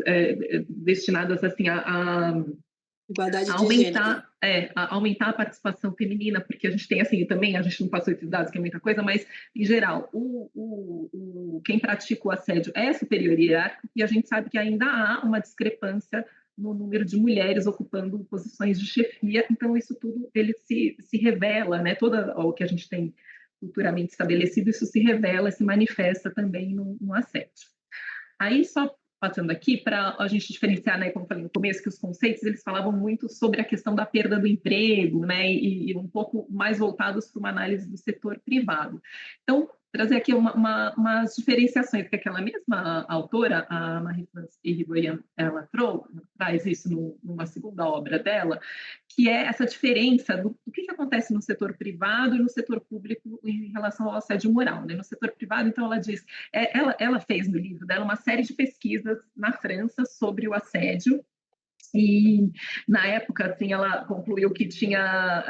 destinadas assim a Igualdade de gênero. aumentar a participação feminina, porque a gente tem assim também, a gente não passou esses dados que é muita coisa, mas em geral quem pratica o assédio é superior hierárquico e a gente sabe que ainda há uma discrepância no número de mulheres ocupando posições de chefia, então isso tudo ele se revela, né? Todo o que a gente tem culturalmente estabelecido, isso se revela, se manifesta também no assédio. Aí só passando aqui para a gente diferenciar, né, como falei no começo, que os conceitos eles falavam muito sobre a questão da perda do emprego, né, e um pouco mais voltados para uma análise do setor privado. Então, trazer aqui umas diferenciações, que aquela mesma autora, a Marie-France Irigoyen, ela traz isso numa segunda obra dela, que é essa diferença do que acontece no setor privado e no setor público em relação ao assédio moral. Né? No setor privado, então, ela diz, ela fez no livro dela uma série de pesquisas na França sobre o assédio, e na época, assim, ela concluiu que tinha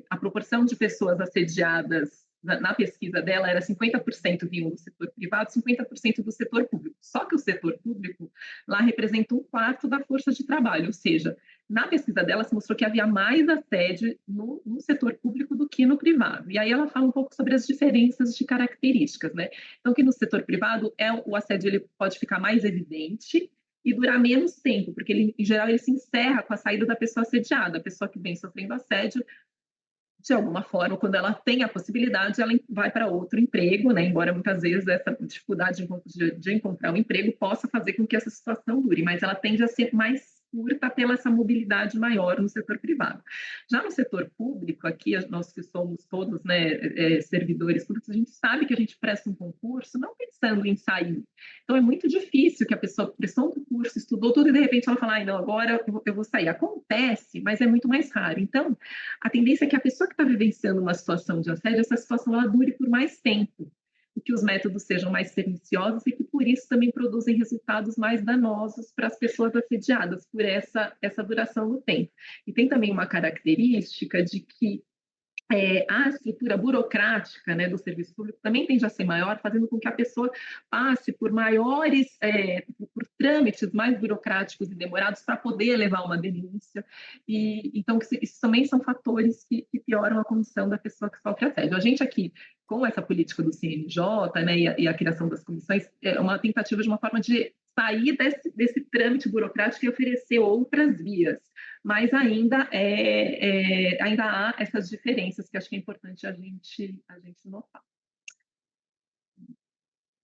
a proporção de pessoas assediadas na pesquisa dela era 50% vinham do setor privado, 50% do setor público. Só que o setor público lá representa 1/4 da força de trabalho, ou seja, na pesquisa dela se mostrou que havia mais assédio no setor público do que no privado. E aí ela fala um pouco sobre as diferenças de características, né? Então, que no setor privado o assédio ele pode ficar mais evidente e durar menos tempo, porque ele, em geral ele se encerra com a saída da pessoa assediada. A pessoa que vem sofrendo assédio, de alguma forma, quando ela tem a possibilidade, ela vai para outro emprego, né? Embora muitas vezes essa dificuldade de encontrar um emprego possa fazer com que essa situação dure, mas ela tende a ser mais curta pela essa mobilidade maior no setor privado. Já no setor público, aqui nós que somos todos, né, servidores públicos, a gente sabe que a gente presta um concurso não pensando em sair. Então é muito difícil que a pessoa prestou um concurso, estudou tudo e de repente ela fala, não, agora eu vou sair. Acontece, mas é muito mais raro. Então, a tendência é que a pessoa que está vivenciando uma situação de assédio, essa situação ela dure por mais tempo, e que os métodos sejam mais perniciosos e que, por isso, também produzem resultados mais danosos para as pessoas assediadas, por essa duração do tempo. E tem também uma característica de que a estrutura burocrática, né, do serviço público também tende a ser maior, fazendo com que a pessoa passe por por trâmites mais burocráticos e demorados para poder levar uma denúncia. E então isso também são fatores que pioram a condição da pessoa que sofre assédio. A gente aqui, com essa política do CNJ, né, e a criação das comissões, é uma tentativa de uma forma de sair desse trâmite burocrático e oferecer outras vias, mas ainda há essas diferenças que acho que é importante a gente notar.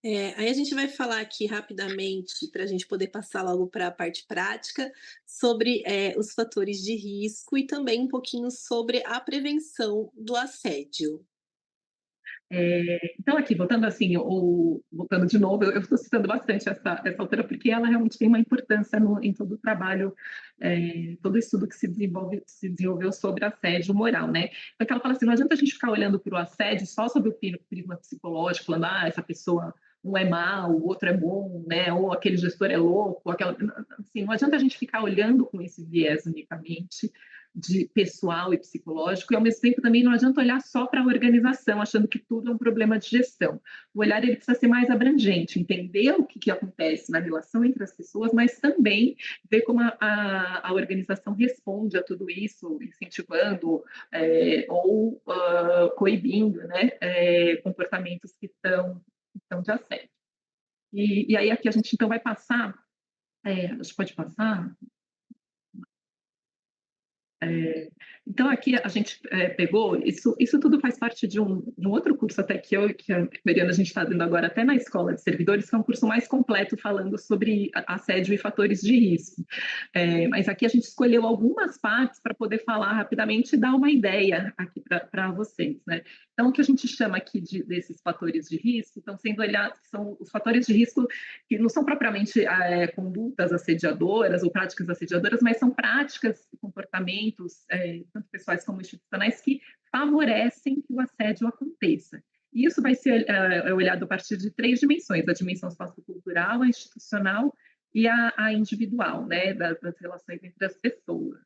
Aí a gente vai falar aqui rapidamente, para a gente poder passar logo para a parte prática, sobre os fatores de risco e também um pouquinho sobre a prevenção do assédio. Então, aqui, voltando de novo, eu estou citando bastante essa autora, porque ela realmente tem uma importância em todo o trabalho, todo o estudo que se desenvolveu sobre assédio moral, né? Então, ela fala assim, não adianta a gente ficar olhando para o assédio só sob o prisma psicológico, falando, essa pessoa um é mau, o outro é bom, né? Ou aquele gestor é louco, assim, não adianta a gente ficar olhando com esse viés unicamente, de pessoal e psicológico, e ao mesmo tempo também não adianta olhar só para a organização, achando que tudo é um problema de gestão. O olhar ele precisa ser mais abrangente, entender o que acontece na relação entre as pessoas, mas também ver como a organização responde a tudo isso, incentivando ou coibindo, né, comportamentos que estão de assédio. E aí aqui a gente então vai passar, a gente pode passar? Então, aqui a gente pegou, isso tudo faz parte de um outro curso até que a Mariana, a gente está dando agora até na Escola de Servidores, que é um curso mais completo falando sobre assédio e fatores de risco. Mas aqui a gente escolheu algumas partes para poder falar rapidamente e dar uma ideia aqui para vocês, né? Então, o que a gente chama aqui desses fatores de risco estão sendo olhados, são os fatores de risco que não são propriamente condutas assediadoras ou práticas assediadoras, mas são práticas e comportamentos, tanto pessoais como institucionais, que favorecem que o assédio aconteça. E isso vai ser olhado a partir de 3 dimensões: a dimensão sociocultural, a institucional e a individual, né, das relações entre as pessoas.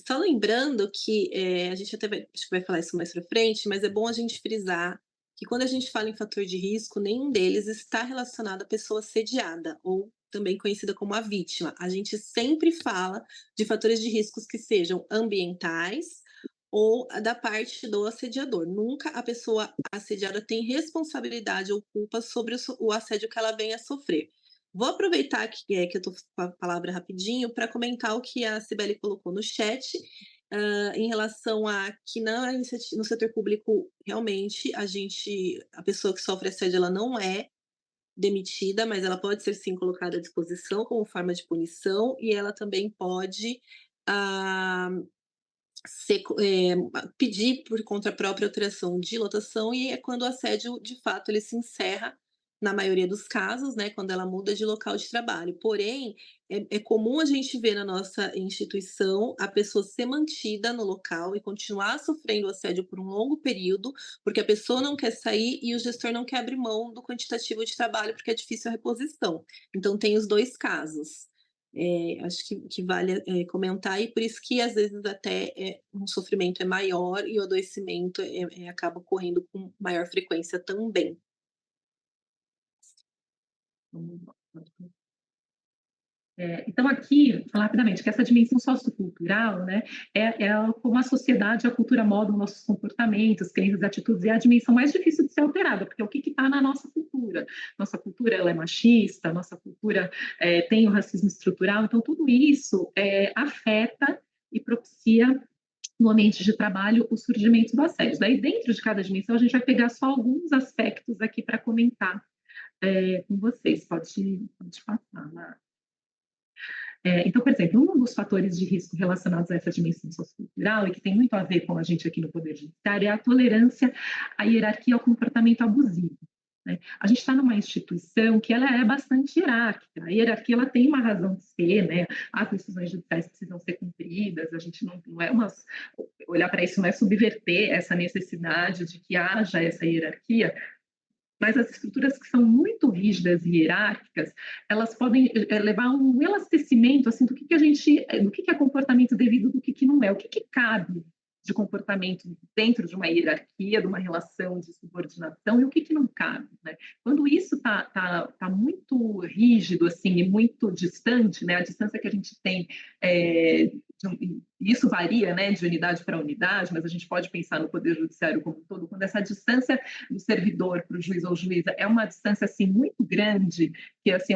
Só lembrando que a gente até acho que vai falar isso mais para frente, mas é bom a gente frisar que quando a gente fala em fator de risco, nenhum deles está relacionado à pessoa assediada, ou também conhecida como a vítima. A gente sempre fala de fatores de riscos que sejam ambientais ou da parte do assediador. Nunca a pessoa assediada tem responsabilidade ou culpa sobre o assédio que ela venha a sofrer. Vou aproveitar que eu estou com a palavra rapidinho para comentar o que a Cibele colocou no chat, em relação a que no setor público, realmente, a pessoa que sofre assédio, ela não é demitida, mas ela pode ser sim colocada à disposição como forma de punição, e ela também pode ah, pedir por conta própria alteração de lotação, e é quando o assédio, de fato, ele se encerra, na maioria dos casos, né, quando ela muda de local de trabalho. Porém, é comum a gente ver na nossa instituição a pessoa ser mantida no local e continuar sofrendo assédio por um longo período, porque a pessoa não quer sair e o gestor não quer abrir mão do quantitativo de trabalho, porque é difícil a reposição. Então, tem os 2 casos. Acho que vale comentar, e por isso que às vezes até um sofrimento é maior e o adoecimento acaba ocorrendo com maior frequência também. Então, aqui, falar rapidamente, que essa dimensão sociocultural, né, é como a sociedade e a cultura moldam nossos comportamentos, crenças, atitudes, e é a dimensão mais difícil de ser alterada, porque é o que está na nossa cultura. Nossa cultura, ela é machista, nossa cultura tem o racismo estrutural, então tudo isso afeta e propicia no ambiente de trabalho o surgimento do assédio. Daí, dentro de cada dimensão, a gente vai pegar só alguns aspectos aqui para comentar com vocês. Pode passar, Mar. Então, por exemplo, um dos fatores de risco relacionados a essa dimensão sociocultural, e que tem muito a ver com a gente aqui no Poder Judiciário, é a tolerância à hierarquia e ao comportamento abusivo. Né? A gente está numa instituição que ela é bastante hierárquica. A hierarquia ela tem uma razão de ser, né? As decisões judiciais precisam ser cumpridas. A gente não é olhar para isso não é subverter essa necessidade de que haja essa hierarquia, mas as estruturas que são muito rígidas e hierárquicas, elas podem levar a um elastecimento assim, do que a gente, do que é comportamento devido, do que não é, o que cabe de comportamento dentro de uma hierarquia, de uma relação de subordinação, e o que não cabe, né? Quando isso tá muito rígido assim e muito distante, né? A distância que a gente tem isso varia, né, de unidade para unidade, mas a gente pode pensar no Poder Judiciário como um todo, quando essa distância do servidor para o juiz ou juíza é uma distância assim muito grande, que assim,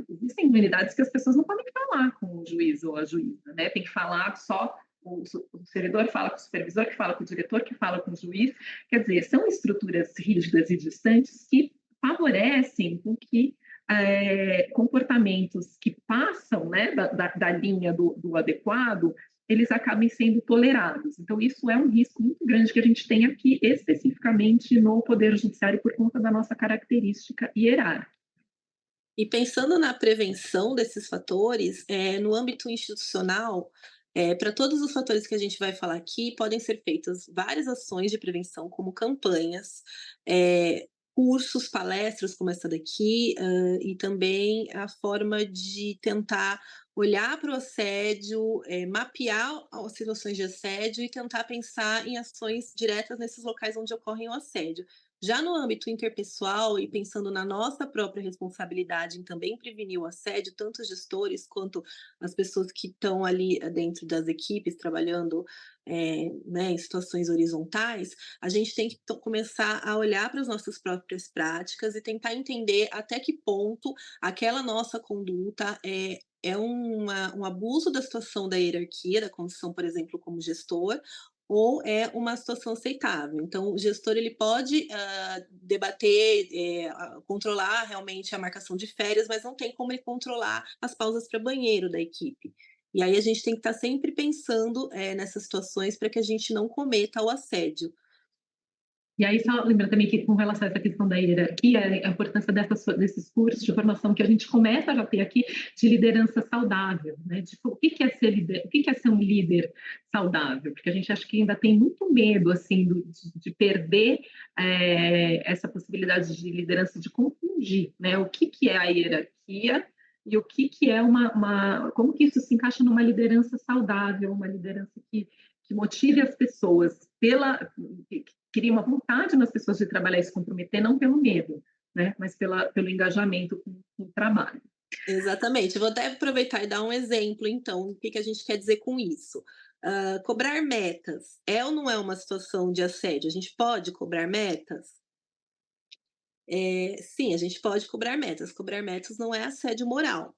existem unidades que as pessoas não podem falar com o juiz ou a juíza, né? Tem que falar só o servidor fala com o supervisor, que fala com o diretor, que fala com o juiz. Quer dizer, são estruturas rígidas e distantes que favorecem com que comportamentos que passam, né, da linha do adequado, eles acabem sendo tolerados. Então, isso é um risco muito grande que a gente tem aqui, especificamente no Poder Judiciário, por conta da nossa característica hierárquica. E pensando na prevenção desses fatores, no âmbito institucional, para todos os fatores que a gente vai falar aqui, podem ser feitas várias ações de prevenção, como campanhas, cursos, palestras como essa daqui, e também a forma de tentar olhar para o assédio, mapear as situações de assédio e tentar pensar em ações diretas nesses locais onde ocorrem o assédio. Já no âmbito interpessoal e pensando na nossa própria responsabilidade em também prevenir o assédio, tanto os gestores quanto as pessoas que estão ali dentro das equipes trabalhando, né, em situações horizontais, a gente tem que começar a olhar para as nossas próprias práticas e tentar entender até que ponto aquela nossa conduta é um abuso da situação da hierarquia, da condição, por exemplo, como gestor, ou é uma situação aceitável. Então, o gestor ele pode debater, controlar realmente a marcação de férias, mas não tem como ele controlar as pausas para banheiro da equipe. E aí a gente tem que estar sempre pensando nessas situações para que a gente não cometa o assédio. E aí, só lembrando também que, com relação a essa questão da hierarquia, a importância desses cursos de formação que a gente começa a já ter aqui, de liderança saudável, né? O que é ser líder, o que é ser um líder saudável? Porque a gente acha que ainda tem muito medo, assim, de perder essa possibilidade de liderança, de confundir, né? O que é a hierarquia e o que é como que isso se encaixa numa liderança saudável, uma liderança que motive as pessoas que cria uma vontade nas pessoas de trabalhar e se comprometer, não pelo medo, né, mas pelo engajamento com o trabalho. Exatamente. Vou até aproveitar e dar um exemplo, então, o que a gente quer dizer com isso. Cobrar metas é ou não é uma situação de assédio? A gente pode cobrar metas? Sim, a gente pode cobrar metas. Cobrar metas não é assédio moral.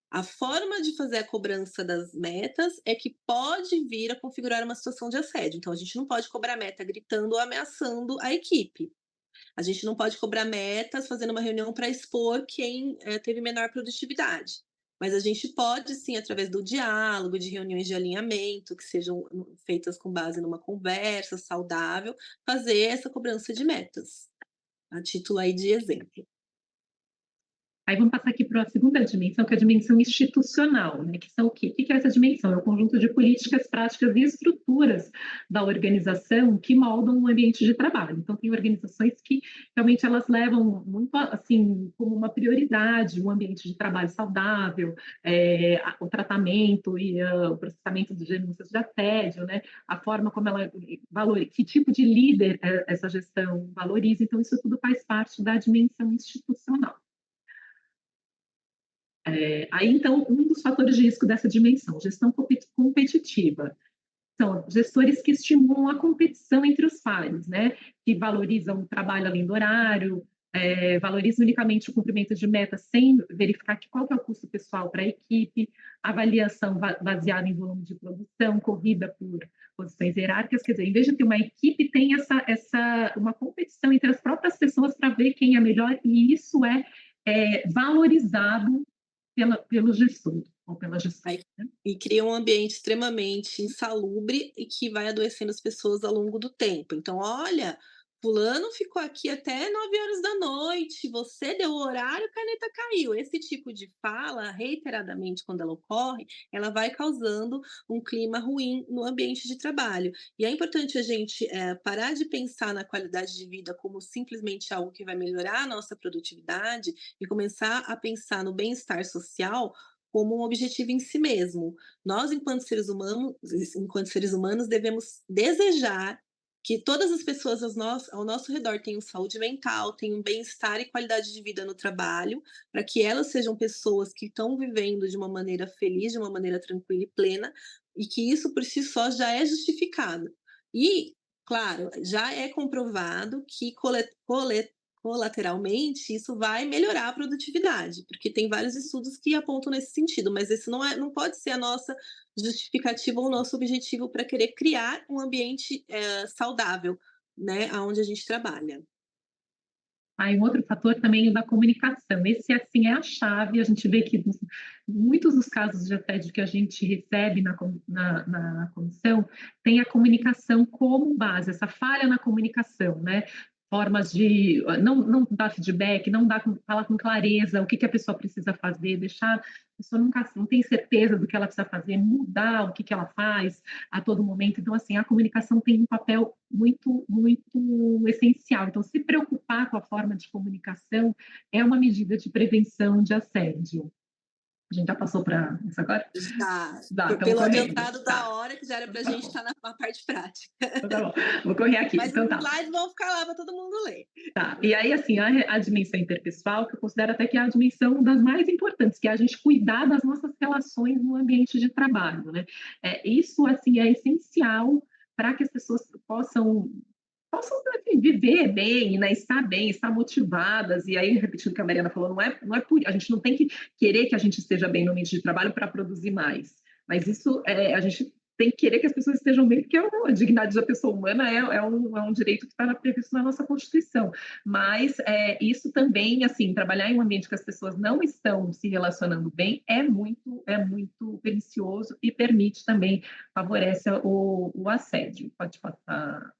A forma de fazer a cobrança das metas é que pode vir a configurar uma situação de assédio. Então, a gente não pode cobrar meta gritando ou ameaçando a equipe. A gente não pode cobrar metas fazendo uma reunião para expor quem teve menor produtividade. Mas a gente pode, sim, através do diálogo, de reuniões de alinhamento, que sejam feitas com base numa conversa saudável, fazer essa cobrança de metas, a título aí de exemplo. Aí vamos passar aqui para a segunda dimensão, que é a dimensão institucional, né? Que são o quê? O que é essa dimensão? É o conjunto de políticas, práticas e estruturas da organização que moldam o ambiente de trabalho. Então, tem organizações que realmente elas levam muito, assim, como uma prioridade um ambiente de trabalho saudável, o tratamento e o processamento de denúncias de assédio, né? A forma como ela valoriza, que tipo de líder essa gestão valoriza. Então, isso tudo faz parte da dimensão institucional. Aí, então, um dos fatores de risco dessa dimensão, gestão competitiva, são gestores que estimulam a competição entre os pares, né? Que valorizam o trabalho além do horário, valorizam unicamente o cumprimento de metas sem verificar qual que é o custo pessoal para a equipe, avaliação baseada em volume de produção, corrida por posições hierárquicas, quer dizer, em vez de ter uma equipe, tem uma competição entre as próprias pessoas para ver quem é melhor, e isso é valorizado pelo gestor ou pela gestora. Né? E cria um ambiente extremamente insalubre e que vai adoecendo as pessoas ao longo do tempo. Então, olha, fulano ficou aqui até 9 horas da noite, você deu o horário, a caneta caiu. Esse tipo de fala, reiteradamente, quando ela ocorre, ela vai causando um clima ruim no ambiente de trabalho. E é importante a gente parar de pensar na qualidade de vida como simplesmente algo que vai melhorar a nossa produtividade e começar a pensar no bem-estar social como um objetivo em si mesmo. Nós, enquanto seres humanos, devemos desejar que todas as pessoas ao nosso redor tenham saúde mental, tenham bem-estar e qualidade de vida no trabalho, para que elas sejam pessoas que estão vivendo de uma maneira feliz, de uma maneira tranquila e plena, e que isso por si só já é justificado. E, claro, já é comprovado que colateralmente, isso vai melhorar a produtividade, porque tem vários estudos que apontam nesse sentido, mas esse não pode ser a nossa justificativa ou o nosso objetivo para querer criar um ambiente saudável, né, aonde a gente trabalha. Aí um outro fator também é o da comunicação. Esse, assim, é a chave. A gente vê que muitos dos casos de assédio que a gente recebe na comissão tem a comunicação como base, essa falha na comunicação, né? Formas de não dar feedback, falar com clareza o que a pessoa precisa fazer, deixar a pessoa não tem certeza do que ela precisa fazer, mudar o que ela faz a todo momento. Então, assim, a comunicação tem um papel muito, muito essencial. Então, se preocupar com a forma de comunicação é uma medida de prevenção de assédio. A gente já passou para isso agora? Já, Então pelo correndo. adiantado da hora, que já era para a Tá gente bom. estar na parte prática. Então tá bom, vou correr aqui. Mas Então os tá. slides vão ficar lá para todo mundo ler. Tá, e aí, assim, a dimensão interpessoal, que eu considero até que é a dimensão das mais importantes, que é a gente cuidar das nossas relações no ambiente de trabalho, né? Isso, assim, é essencial para que as pessoas possam assim, viver bem, né? Estar bem, estar motivadas. E aí, repetindo o que a Mariana falou, a gente não tem que querer que a gente esteja bem no ambiente de trabalho para produzir mais. Mas isso, a gente tem que querer que as pessoas estejam bem, porque a dignidade da pessoa humana é um direito que está previsto na nossa Constituição. Mas isso também, assim, trabalhar em um ambiente que as pessoas não estão se relacionando bem é muito pernicioso e permite também, favorece o assédio. Pode passar.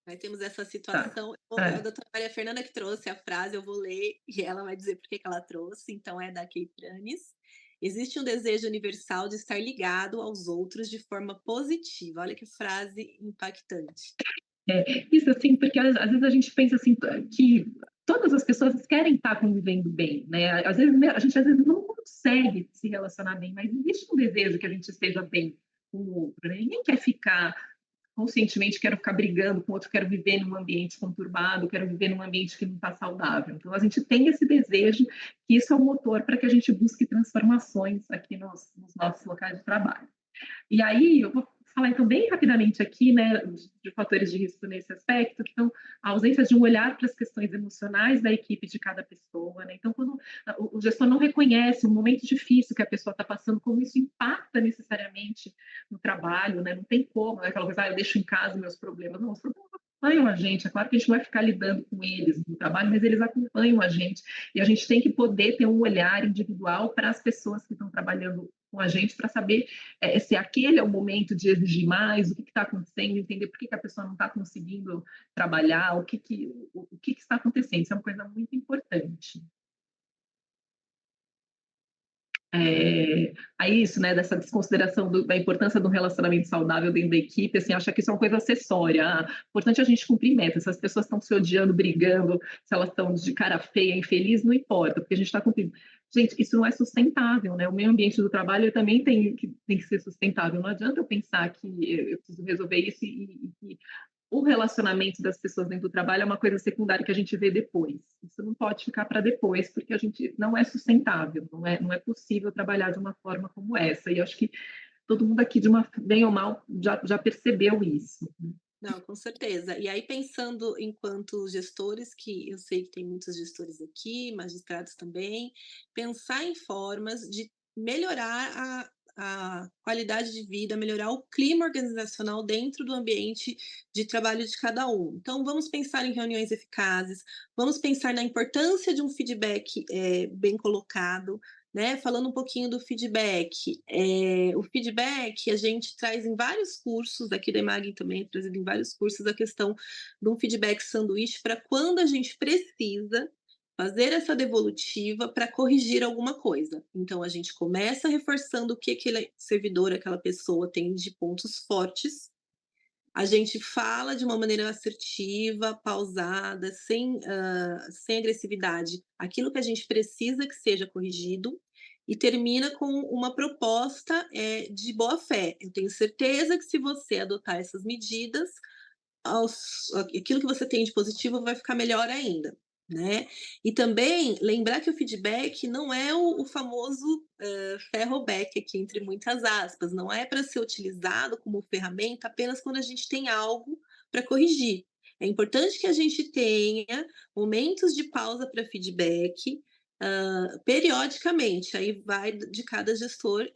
Aí temos essa situação. Tá. A doutora Maria Fernanda que trouxe a frase, eu vou ler e ela vai dizer por que ela trouxe. Então, é da Kate Pranes. Existe um desejo universal de estar ligado aos outros de forma positiva. Olha que frase impactante. Isso, assim, porque às vezes a gente pensa assim, que todas as pessoas querem estar convivendo bem, né? Às vezes, a gente às vezes não consegue se relacionar bem, mas existe um desejo que a gente esteja bem com o outro, né? Ninguém quer ficar conscientemente, quero ficar brigando com o outro, quero viver num ambiente conturbado, quero viver num ambiente que não está saudável. Então, a gente tem esse desejo, que isso é o motor para que a gente busque transformações aqui nos nossos locais de trabalho. E aí, eu vou falar então bem rapidamente aqui, né, de fatores de risco nesse aspecto, que são a ausência de um olhar para as questões emocionais da equipe de cada pessoa, né? Então, quando o gestor não reconhece um momento difícil que a pessoa está passando, como isso impacta necessariamente no trabalho, né? Não tem como, né? Aquela coisa, eu deixo em casa meus problemas. Não, os problemas acompanham a gente. É claro que a gente não vai ficar lidando com eles no trabalho, mas eles acompanham a gente. E a gente tem que poder ter um olhar individual para as pessoas que estão trabalhando com a gente, para saber se aquele é o momento de exigir mais, o que está acontecendo, entender por que a pessoa não está conseguindo trabalhar, o que está acontecendo. Isso é uma coisa muito importante. Aí isso, né, dessa desconsideração da importância do relacionamento saudável dentro da equipe, assim, acha que isso é uma coisa acessória. Importante a gente cumprir metas. Se as pessoas estão se odiando, brigando, se elas estão de cara feia, infeliz, não importa, porque a gente está cumprindo. Gente, isso não é sustentável, né? O meio ambiente do trabalho também tem que ser sustentável. Não adianta eu pensar que eu preciso resolver isso e o relacionamento das pessoas dentro do trabalho é uma coisa secundária que a gente vê depois. Isso não pode ficar para depois, porque a gente não é sustentável, não é possível trabalhar de uma forma como essa. E eu acho que todo mundo aqui, bem ou mal, já percebeu isso. Não, com certeza. E aí, pensando enquanto gestores, que eu sei que tem muitos gestores aqui, magistrados também, pensar em formas de melhorar a qualidade de vida, melhorar o clima organizacional dentro do ambiente de trabalho de cada um. Então, vamos pensar em reuniões eficazes, vamos pensar na importância de um feedback bem colocado, né? Falando um pouquinho do feedback, o feedback a gente traz em vários cursos, aqui da Imagem também é trazido em vários cursos, a questão de um feedback sanduíche para quando a gente precisa fazer essa devolutiva para corrigir alguma coisa. Então, a gente começa reforçando o que aquele servidor, aquela pessoa tem de pontos fortes, a gente fala de uma maneira assertiva, pausada, sem agressividade, aquilo que a gente precisa que seja corrigido, e termina com uma proposta de boa fé. Eu tenho certeza que se você adotar essas medidas, aquilo que você tem de positivo vai ficar melhor ainda, né? E também lembrar que o feedback não é o famoso ferroback aqui, entre muitas aspas, não é para ser utilizado como ferramenta apenas quando a gente tem algo para corrigir. É importante que a gente tenha momentos de pausa para feedback, periodicamente, aí vai de cada gestor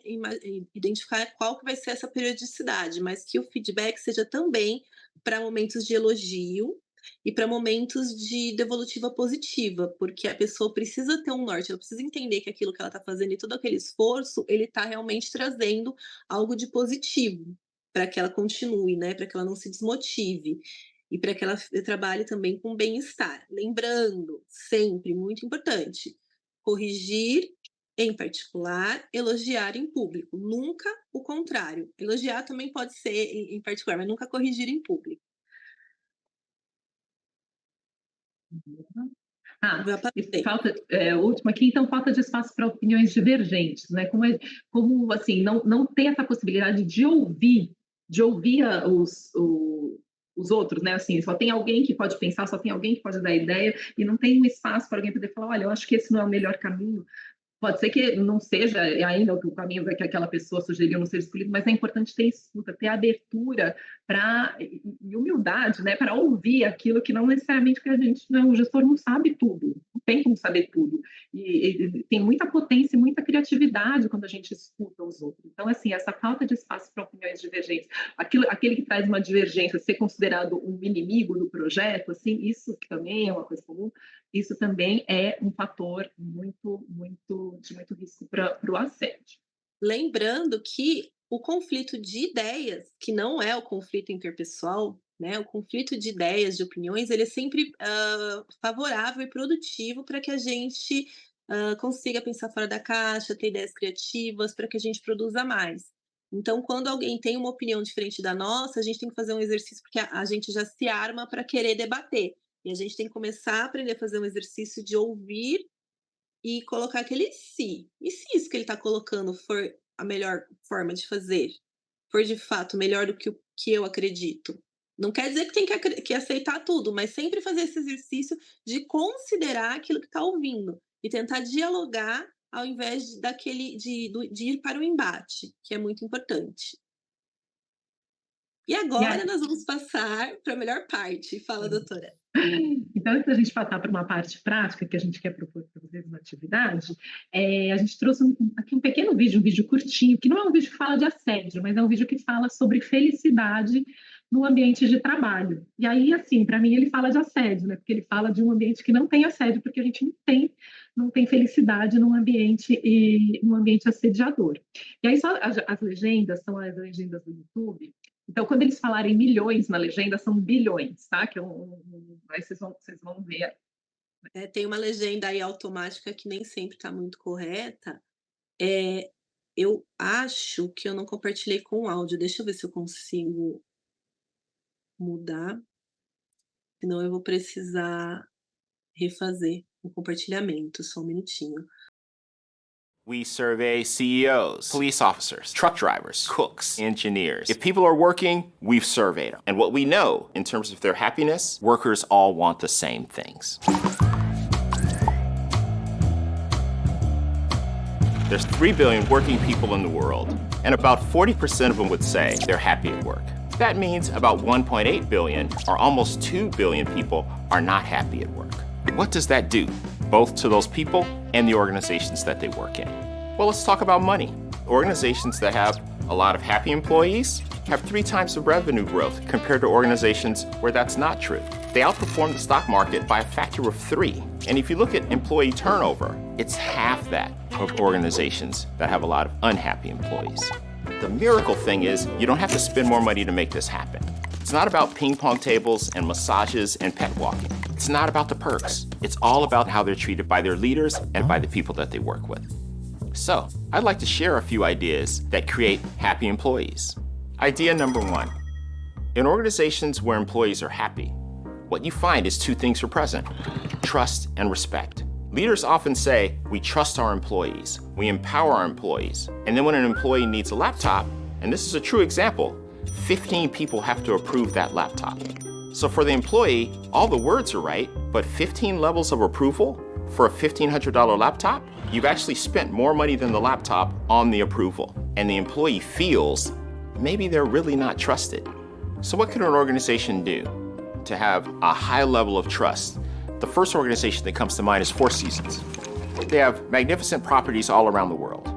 identificar qual que vai ser essa periodicidade, mas que o feedback seja também para momentos de elogio e para momentos de devolutiva positiva, porque a pessoa precisa ter um norte, ela precisa entender que aquilo que ela está fazendo e todo aquele esforço, ele está realmente trazendo algo de positivo para que ela continue, né? Para que ela não se desmotive e para que ela trabalhe também com bem-estar. Lembrando, sempre, muito importante, corrigir em particular, elogiar em público, nunca o contrário. Elogiar também pode ser em particular, mas nunca corrigir em público. E falta, último aqui, então, falta de espaço para opiniões divergentes, né? Como assim, não tem essa possibilidade de ouvir os outros, né? Assim, só tem alguém que pode pensar, só tem alguém que pode dar ideia, e não tem um espaço para alguém poder falar, olha, eu acho que esse não é o melhor caminho. Pode ser que não seja ainda o caminho que aquela pessoa sugeriu não seja escolhido, mas é importante ter escuta, ter abertura e humildade, né, para ouvir aquilo que não necessariamente que a gente, não, o gestor não sabe tudo, não tem como saber tudo. E tem muita potência e muita criatividade quando a gente escuta os outros. Então, assim, essa falta de espaço para opiniões divergentes, aquele que traz uma divergência ser considerado um inimigo do projeto, assim, isso que também é uma coisa comum, isso também é um fator de muito risco para o assédio. Lembrando que o conflito de ideias, que não é o conflito interpessoal, né? O conflito de ideias, de opiniões, ele é sempre favorável e produtivo para que a gente consiga pensar fora da caixa, ter ideias criativas, para que a gente produza mais. Então, quando alguém tem uma opinião diferente da nossa, a gente tem que fazer um exercício, porque a gente já se arma para querer debater. E a gente tem que começar a aprender a fazer um exercício de ouvir e colocar aquele "se". E se isso que ele está colocando for a melhor forma de fazer? For de fato melhor do que o que eu acredito? Não quer dizer que tem que aceitar tudo, mas sempre fazer esse exercício de considerar aquilo que está ouvindo e tentar dialogar ao invés de ir para o embate, que é muito importante. E agora nós vamos passar para a melhor parte. Fala, doutora. Então, antes da gente passar para uma parte prática que a gente quer propor para vocês na atividade, a gente trouxe aqui um pequeno vídeo, um vídeo curtinho, que não é um vídeo que fala de assédio, mas é um vídeo que fala sobre felicidade no ambiente de trabalho. E aí, assim, para mim ele fala de assédio, né? Porque ele fala de um ambiente que não tem assédio, porque a gente não tem felicidade num ambiente assediador. E aí, só as legendas são as legendas do YouTube. Então, quando eles falarem milhões na legenda, são bilhões, tá? Aí vocês vão ver. Tem uma legenda aí automática que nem sempre está muito correta. Eu acho que eu não compartilhei com o áudio. Deixa eu ver se eu consigo mudar. Senão eu vou precisar refazer o compartilhamento. Só um minutinho. We survey CEOs, police officers, truck drivers, cooks, engineers. If people are working, we've surveyed them. And what we know in terms of their happiness, workers all want the same things. There's 3 billion working people in the world, and about 40% of them would say they're happy at work. That means about 1.8 billion, or almost 2 billion people, are not happy at work. What does that do, both to those people and the organizations that they work in? Well, let's talk about money. Organizations that have a lot of happy employees have 3 times the revenue growth compared to organizations where that's not true. They outperform the stock market by a factor of 3. And if you look at employee turnover, it's half that of organizations that have a lot of unhappy employees. The miracle thing is you don't have to spend more money to make this happen. It's not about ping pong tables and massages and pet walking. It's not about the perks. It's all about how they're treated by their leaders and by the people that they work with. So, I'd like to share a few ideas that create happy employees. Idea number 1. In organizations where employees are happy, what you find is 2 things are present: trust and respect. Leaders often say, we trust our employees, we empower our employees, and then when an employee needs a laptop, and this is a true example, 15 people have to approve that laptop. So for the employee, all the words are right, but 15 levels of approval for a $1,500 laptop, you've actually spent more money than the laptop on the approval. And the employee feels maybe they're really not trusted. So what can an organization do to have a high level of trust? The first organization that comes to mind is Four Seasons. They have magnificent properties all around the world.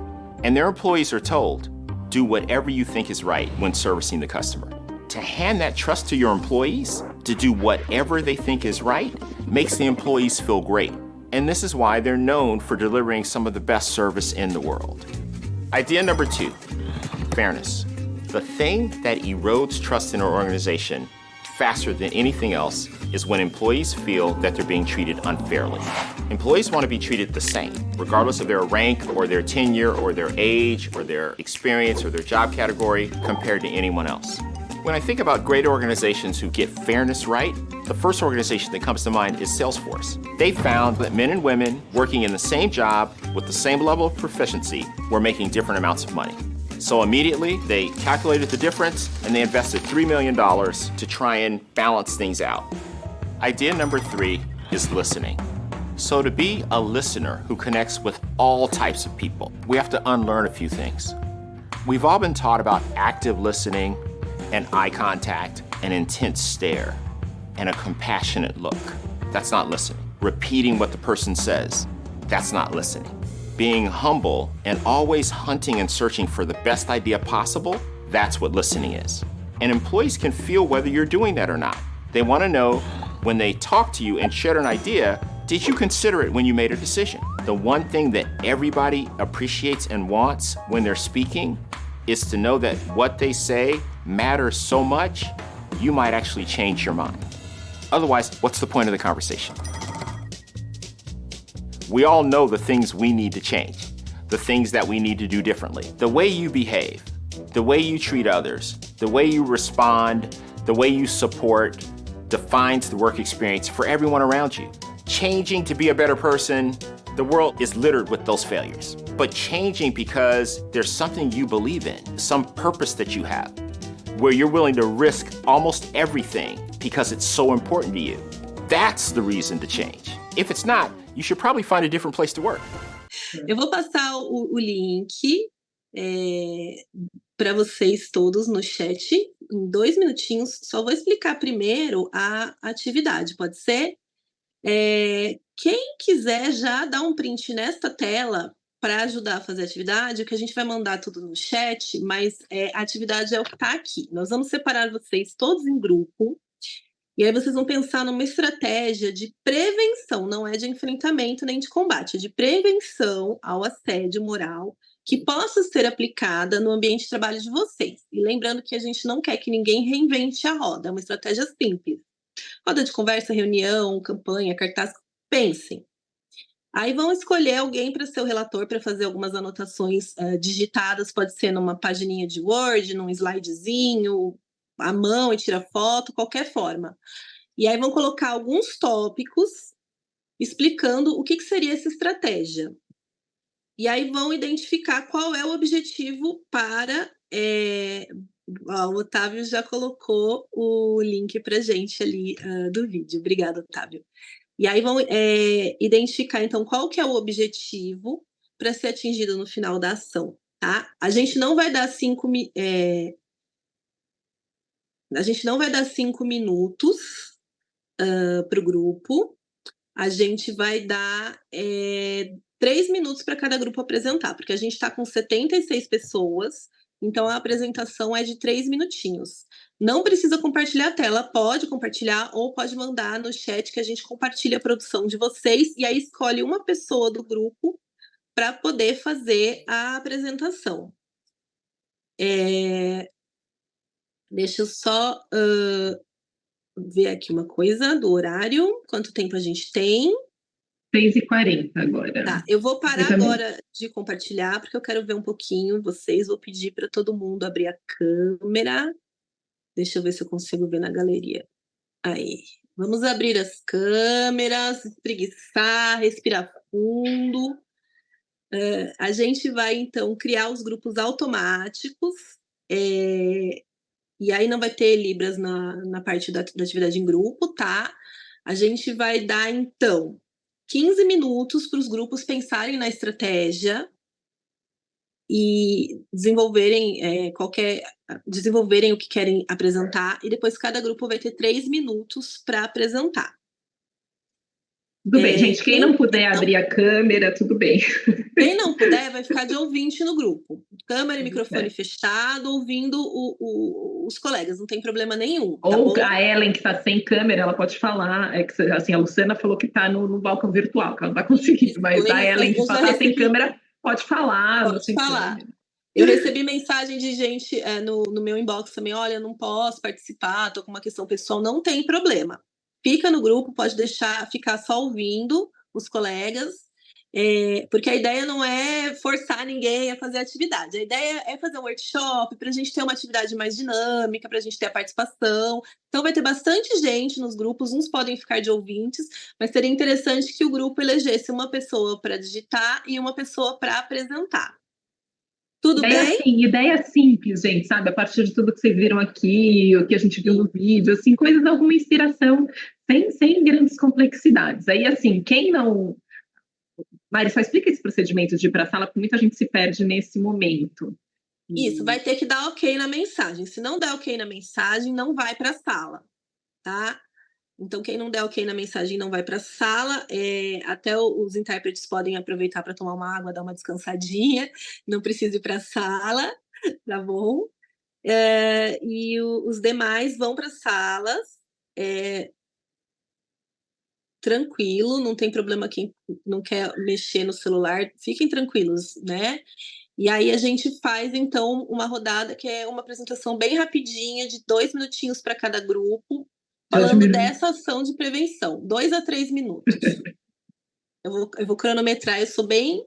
And their employees are told, do whatever you think is right when servicing the customer. To hand that trust to your employees, to do whatever they think is right, makes the employees feel great. And this is why they're known for delivering some of the best service in the world. Idea number 2, fairness. The thing that erodes trust in an organization faster than anything else is when employees feel that they're being treated unfairly. Employees want to be treated the same, regardless of their rank or their tenure or their age or their experience or their job category compared to anyone else. When I think about great organizations who get fairness right, the first organization that comes to mind is Salesforce. They found that men and women working in the same job with the same level of proficiency were making different amounts of money. So immediately, they calculated the difference and they invested $3 million to try and balance things out. Idea number 3 is listening. So to be a listener who connects with all types of people, we have to unlearn a few things. We've all been taught about active listening and eye contact, an intense stare, and a compassionate look. That's not listening. Repeating what the person says, that's not listening. Being humble and always hunting and searching for the best idea possible, that's what listening is. And employees can feel whether you're doing that or not. They want to know when they talk to you and share an idea, did you consider it when you made a decision? The one thing that everybody appreciates and wants when they're speaking is to know that what they say matters so much, you might actually change your mind. Otherwise, what's the point of the conversation? We all know the things we need to change, the things that we need to do differently. The way you behave, the way you treat others, the way you respond, the way you support defines the work experience for everyone around you. Changing to be a better person, the world is littered with those failures. But changing because there's something you believe in, some purpose that you have, where you're willing to risk almost everything because it's so important to you. That's the reason to change. If it's not, you should probably find a different place to work. Eu vou passar o link para vocês todos no chat em 2 minutinhos. Só vou explicar primeiro a atividade, pode ser? Quem quiser já dar um print nesta tela para ajudar a fazer a atividade, que a gente vai mandar tudo no chat, mas a atividade é o que está aqui. Nós vamos separar vocês todos em grupo, e aí vocês vão pensar numa estratégia de prevenção, não é de enfrentamento nem de combate, é de prevenção ao assédio moral que possa ser aplicada no ambiente de trabalho de vocês. E lembrando que a gente não quer que ninguém reinvente a roda, é uma estratégia simples. Roda de conversa, reunião, campanha, cartaz, pensem. Aí vão escolher alguém para ser o relator para fazer algumas anotações digitadas, pode ser numa pagininha de Word, num slidezinho, à mão e tira foto, qualquer forma. E aí vão colocar alguns tópicos explicando o que seria essa estratégia. E aí vão identificar qual é o objetivo para... o Otávio já colocou o link para a gente ali do vídeo. Obrigada, Otávio. E aí vão identificar, então, qual que é o objetivo para ser atingido no final da ação, tá? A gente não vai dar 5 minutos para o grupo. A gente vai dar 3 minutos para cada grupo apresentar, porque a gente está com 76 pessoas, então a apresentação é de 3 minutinhos. Não precisa compartilhar a tela, pode compartilhar ou pode mandar no chat que a gente compartilha a produção de vocês e aí escolhe uma pessoa do grupo para poder fazer a apresentação. Deixa eu só ver aqui uma coisa do horário, quanto tempo a gente tem. 6h40 agora. Tá, eu vou parar agora de compartilhar, porque eu quero ver um pouquinho vocês. Vou pedir para todo mundo abrir a câmera. Deixa eu ver se eu consigo ver na galeria. Aí, vamos abrir as câmeras, espreguiçar, respirar fundo. A gente vai, então, criar os grupos automáticos. E aí não vai ter Libras na parte da atividade em grupo, tá? A gente vai dar, então, 15 minutos para os grupos pensarem na estratégia e desenvolverem o que querem apresentar, e depois cada grupo vai ter 3 minutos para apresentar. Tudo bem, gente. Quem não puder abrir a câmera, tudo bem. Quem não puder, vai ficar de ouvinte no grupo. Câmera e microfone fechado, ouvindo os colegas, não tem problema nenhum. Tá Ou bom? a Ellen, que está sem câmera, ela pode falar. Assim, a Luciana falou que está no balcão virtual, que ela não está conseguindo, mas a Ellen, que está sem câmera, pode falar. Pode falar. Eu recebi mensagem de gente no meu inbox também, olha, eu não posso participar, estou com uma questão pessoal, não tem problema. Fica no grupo, pode ficar só ouvindo os colegas, Porque a ideia não é forçar ninguém a fazer atividade. A ideia é fazer um workshop para a gente ter uma atividade mais dinâmica, para a gente ter a participação. Então vai ter bastante gente nos grupos, uns podem ficar de ouvintes, mas seria interessante que o grupo elegesse uma pessoa para digitar e uma pessoa para apresentar. Tudo bem? Assim, ideia simples, gente, sabe? A partir de tudo que vocês viram aqui, o que a gente viu no vídeo, assim, coisas, alguma inspiração, sem grandes complexidades. Aí, assim, quem não... Mari, só explica esse procedimento de ir para a sala, porque muita gente se perde nesse momento. Isso, vai ter que dar ok na mensagem. Se não der ok na mensagem, não vai para a sala, tá? Então, quem não der ok na mensagem não vai para a sala. Até os intérpretes podem aproveitar para tomar uma água, dar uma descansadinha. Não precisa ir para a sala, tá bom? E os demais vão para salas. Tranquilo, não tem problema quem não quer mexer no celular. Fiquem tranquilos, né? E aí a gente faz, então, uma rodada que é uma apresentação bem rapidinha, de 2 minutinhos para cada grupo, falando dessa ação de prevenção, 2 a 3 minutos. Eu vou cronometrar, eu sou bem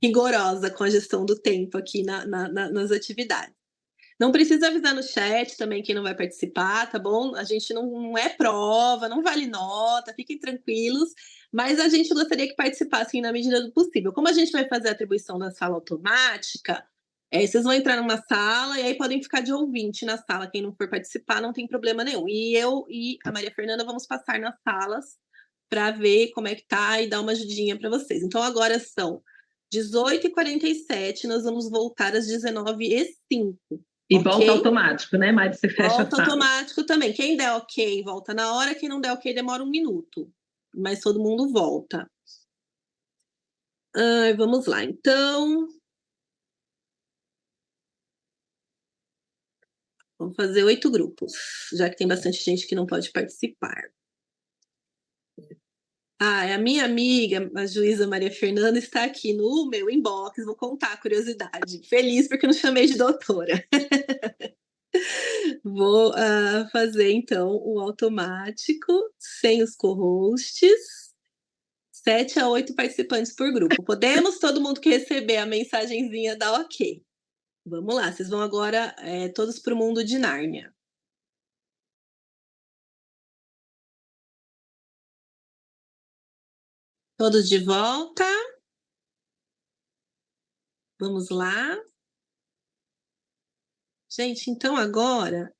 rigorosa com a gestão do tempo aqui nas atividades. Não precisa avisar no chat também quem não vai participar, tá bom? A gente não é prova, não vale nota, fiquem tranquilos, mas a gente gostaria que participassem na medida do possível. Como a gente vai fazer a atribuição da sala automática, vocês vão entrar numa sala e aí podem ficar de ouvinte na sala. Quem não for participar não tem problema nenhum. E eu e a Maria Fernanda vamos passar nas salas para ver como é que tá e dar uma ajudinha para vocês. Então agora são 18h47, nós vamos voltar às 19h05. E volta automático, né, Mari? Você fecha volta automático também. Quem der ok, volta na hora. Quem não der ok, demora 1 minuto. Mas todo mundo volta. Vamos lá, então. Vamos fazer 8 grupos, já que tem bastante gente que não pode participar. A minha amiga, a juíza Maria Fernanda, está aqui no meu inbox. Vou contar a curiosidade. Feliz porque não chamei de doutora. Vou fazer, então, o automático, sem os co-hosts, 7 a 8 participantes por grupo. Podemos, todo mundo que receber a mensagenzinha dá ok. Vamos lá, vocês vão agora todos para o mundo de Nárnia. Todos de volta. Vamos lá. Gente, então agora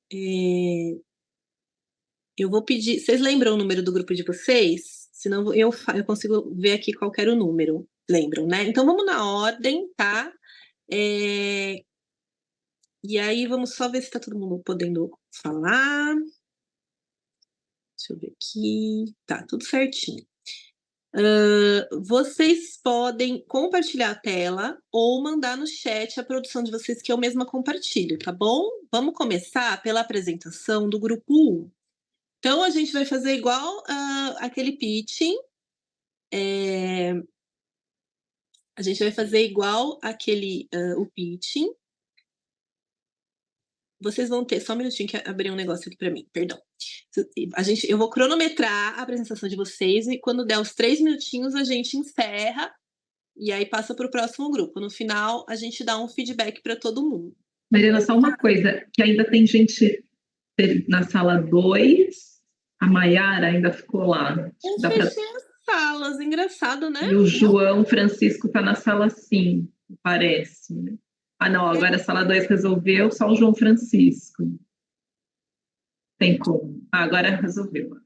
eu vou pedir... Vocês lembram o número do grupo de vocês? Senão eu consigo ver aqui qual era o número. Lembram, né? Então vamos na ordem, tá? E aí vamos só ver se está todo mundo podendo falar. Deixa eu ver aqui. Tá, tudo certinho. Vocês podem compartilhar a tela ou mandar no chat a produção de vocês, que eu mesma compartilho, tá bom? Vamos começar pela apresentação do grupo 1. Então, a gente vai fazer igual aquele pitching. A gente vai fazer igual o pitching. Vocês vão ter... Só um minutinho que abri um negócio aqui para mim, perdão. Eu vou cronometrar a apresentação de vocês e quando der os 3 minutinhos a gente encerra e aí passa para o próximo grupo. No final, a gente dá um feedback para todo mundo. Mariana, só uma coisa, que ainda tem gente na sala 2, a Maiara ainda ficou lá. Eu fechei as salas, engraçado, né? E o João Francisco está na sala 5, parece, né? Não, agora a sala 2 resolveu, só o João Francisco. Tem como. Agora resolveu.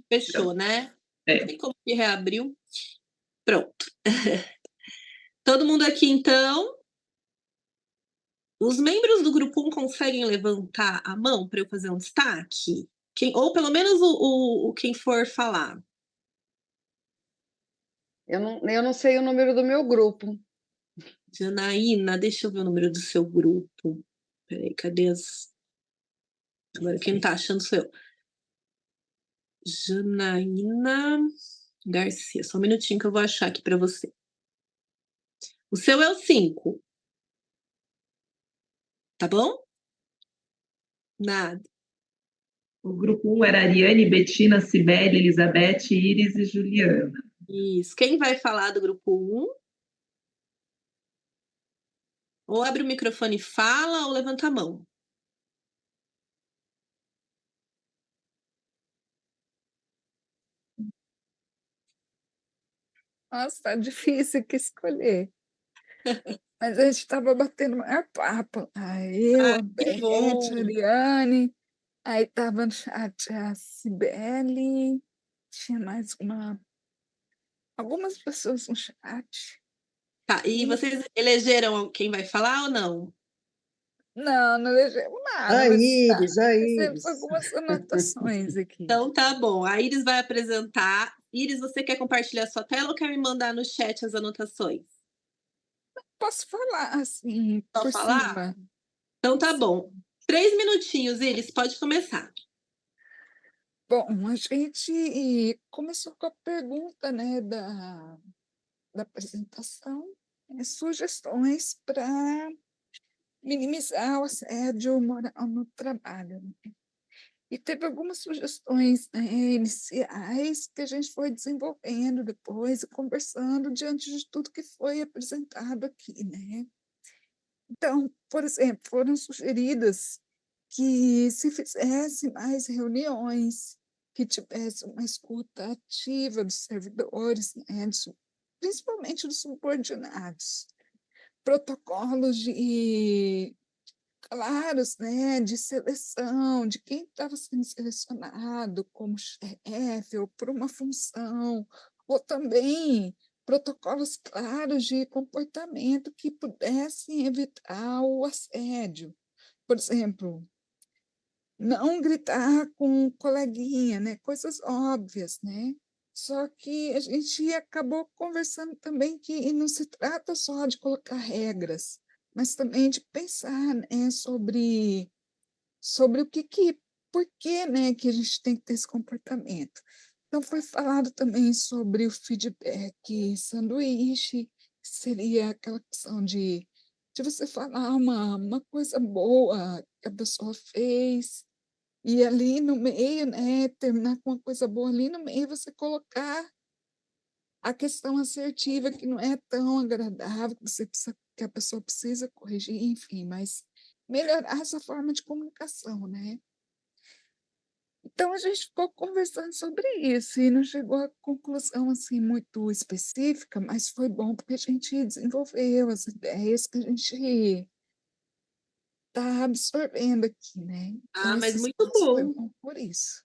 Fechou, né? Tem como que reabriu. Pronto. Todo mundo aqui, então. Os membros do grupo 1 conseguem levantar a mão para eu fazer um destaque? Ou pelo menos quem for falar. Eu não sei o número do meu grupo. Janaína, deixa eu ver o número do seu grupo. Peraí, cadê as... Agora quem não tá achando sou eu. Janaína Garcia. Só um minutinho que eu vou achar aqui para você. O seu é o 5. Tá bom? Nada. O grupo 1 era Ariane, Betina, Cibele, Elizabeth, Iris e Juliana. Isso. Quem vai falar do grupo 1? Ou abre o microfone e fala, ou levanta a mão. Nossa, tá difícil aqui escolher. Mas a gente estava batendo maior papo. Aí eu, a Que Beth, bom. a Ariane, aí tava no chat a Cibele, tinha mais algumas pessoas no chat. Tá, e vocês elegeram quem vai falar ou não? Não elegemos nada, A mas Iris, a fizemos Iris. algumas anotações aqui. Então tá bom. A Iris vai apresentar. Iris, você quer compartilhar sua tela ou quer me mandar no chat as anotações? Posso falar assim, Só por falar? cima? Então tá bom. 3 minutinhos, Iris, pode começar. Bom, a gente começou com a pergunta, né, da apresentação, sugestões para minimizar o assédio moral no trabalho, né? E teve algumas sugestões, né, iniciais que a gente foi desenvolvendo depois e conversando diante de tudo que foi apresentado aqui, né? Então, por exemplo, foram sugeridas que se fizesse mais reuniões, que tivesse uma escuta ativa dos servidores, né, principalmente dos subordinados, protocolos claros, né, de seleção, de quem estava sendo selecionado como chefe ou por uma função, ou também protocolos claros de comportamento que pudessem evitar o assédio. Por exemplo, não gritar com um coleguinha, né? Coisas óbvias, né? Só que a gente acabou conversando também que não se trata só de colocar regras, mas também de pensar, né, sobre por que, né, que a gente tem que ter esse comportamento. Então, foi falado também sobre o feedback sanduíche, que seria aquela questão de você falar uma coisa boa que a pessoa fez, e ali no meio, né, terminar com uma coisa boa ali no meio, você colocar a questão assertiva, que não é tão agradável, que a pessoa precisa corrigir, enfim, mas melhorar essa forma de comunicação, né? Então, a gente ficou conversando sobre isso e não chegou a conclusão assim muito específica, mas foi bom porque a gente desenvolveu as ideias que a gente está absorvendo aqui, né? Então, Mas esse muito espaço foi bom. bom por isso.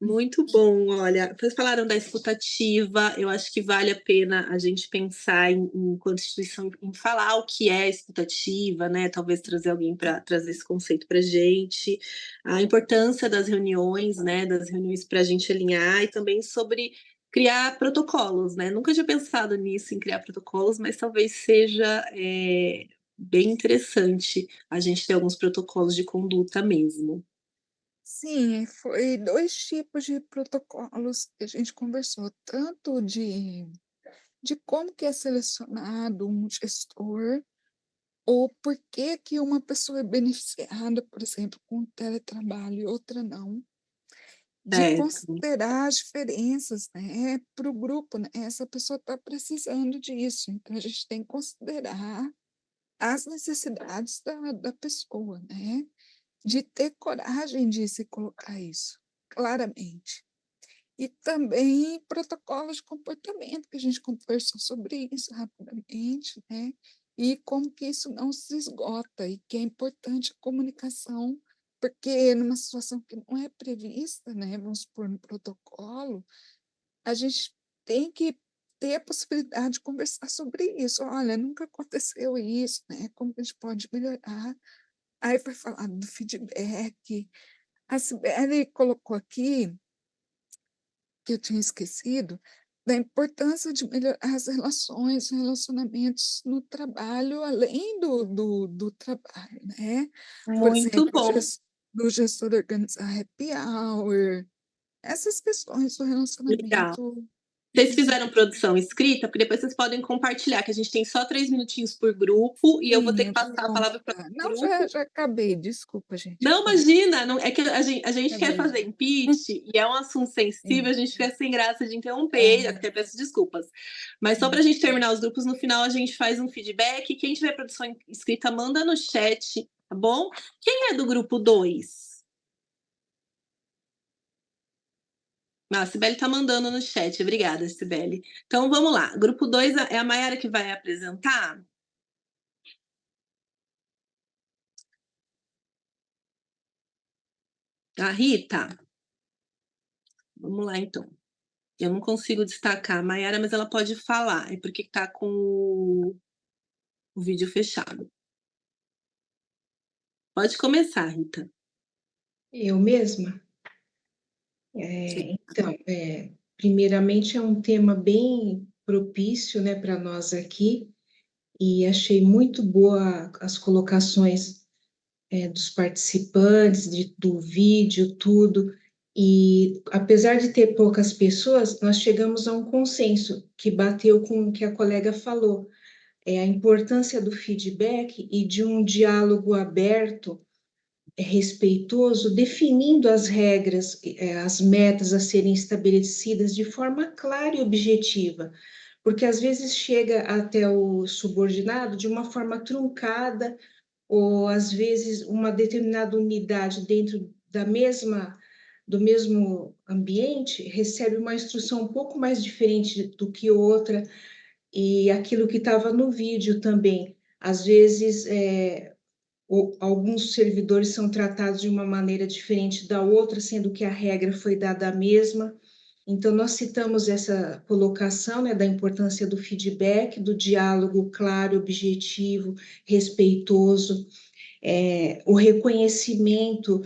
Muito bom, olha, vocês falaram da escutativa, eu acho que vale a pena a gente pensar enquanto instituição em falar o que é escutativa, né? Talvez trazer alguém para trazer esse conceito para a gente, a importância das reuniões, né? Das reuniões para a gente alinhar e também sobre criar protocolos, né? Nunca tinha pensado nisso, em criar protocolos, mas talvez seja bem interessante a gente ter alguns protocolos de conduta mesmo. Sim, foi 2 tipos de protocolos que a gente conversou, tanto de como que é selecionado um gestor, ou por que que uma pessoa é beneficiada, por exemplo, com o teletrabalho e outra não, de Certo. considerar as diferenças, né, para o grupo, né? Essa pessoa está precisando disso, então a gente tem que considerar as necessidades da pessoa, né? De ter coragem de se colocar isso claramente. E também protocolos de comportamento, que a gente conversou sobre isso rapidamente, né? E como que isso não se esgota e que é importante a comunicação, porque numa situação que não é prevista, né, vamos supor, no protocolo, a gente tem que ter a possibilidade de conversar sobre isso. Olha, nunca aconteceu isso, né? Como que a gente pode melhorar? Aí foi falado do feedback. A Sibeli colocou aqui, que eu tinha esquecido, da importância de melhorar as relações, relacionamentos no trabalho, além do trabalho, né? Por Muito exemplo, bom. do gestor organizar happy hour, essas questões do Legal. relacionamento Vocês fizeram produção escrita, porque depois vocês podem compartilhar, que a gente tem só 3 minutinhos por grupo, e eu vou ter que passar a palavra para o Não, grupo. já acabei, desculpa, gente. Não, imagina, não, é que a gente É quer verdade. fazer em pitch, e é um assunto sensível, a gente fica sem graça de interromper, até peço desculpas. Mas só para a gente terminar os grupos, no final a gente faz um feedback, quem tiver produção escrita, manda no chat, tá bom? Quem é do grupo 2? A Cibele está mandando no chat, obrigada, Cibele. Então, vamos lá. Grupo 2 é a Mayara que vai apresentar? A Rita? Vamos lá, então. Eu não consigo destacar a Mayara, mas ela pode falar. É porque está com o vídeo fechado. Pode começar, Rita. Eu mesma? Então, primeiramente é um tema bem propício, né, para nós aqui, e achei muito boa as colocações dos participantes, do vídeo, tudo, e apesar de ter poucas pessoas, nós chegamos a um consenso que bateu com o que a colega falou, a importância do feedback e de um diálogo aberto, respeitoso, definindo as regras, as metas a serem estabelecidas de forma clara e objetiva, porque às vezes chega até o subordinado de uma forma truncada, ou às vezes uma determinada unidade dentro do mesmo ambiente recebe uma instrução um pouco mais diferente do que outra, e aquilo que estava no vídeo também, às vezes alguns servidores são tratados de uma maneira diferente da outra, sendo que a regra foi dada a mesma. Então, nós citamos essa colocação, né, da importância do feedback, do diálogo claro, objetivo, respeitoso, o reconhecimento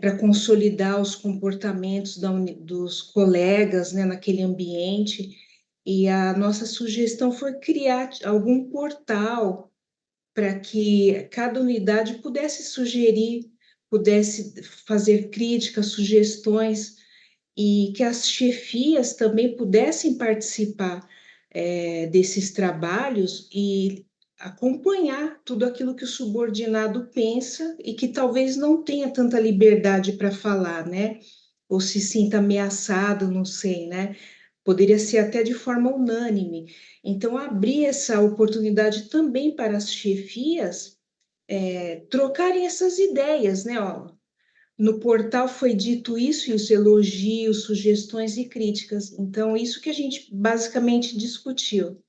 para consolidar os comportamentos dos colegas, né, naquele ambiente. E a nossa sugestão foi criar algum portal para que cada unidade pudesse sugerir, pudesse fazer críticas, sugestões, e que as chefias também pudessem participar desses trabalhos e acompanhar tudo aquilo que o subordinado pensa e que talvez não tenha tanta liberdade para falar, né? Ou se sinta ameaçado, não sei, né? Poderia ser até de forma unânime. Então, abrir essa oportunidade também para as chefias trocarem essas ideias, né? Ó, no portal foi dito isso, e os elogios, sugestões e críticas. Então, isso que a gente basicamente discutiu.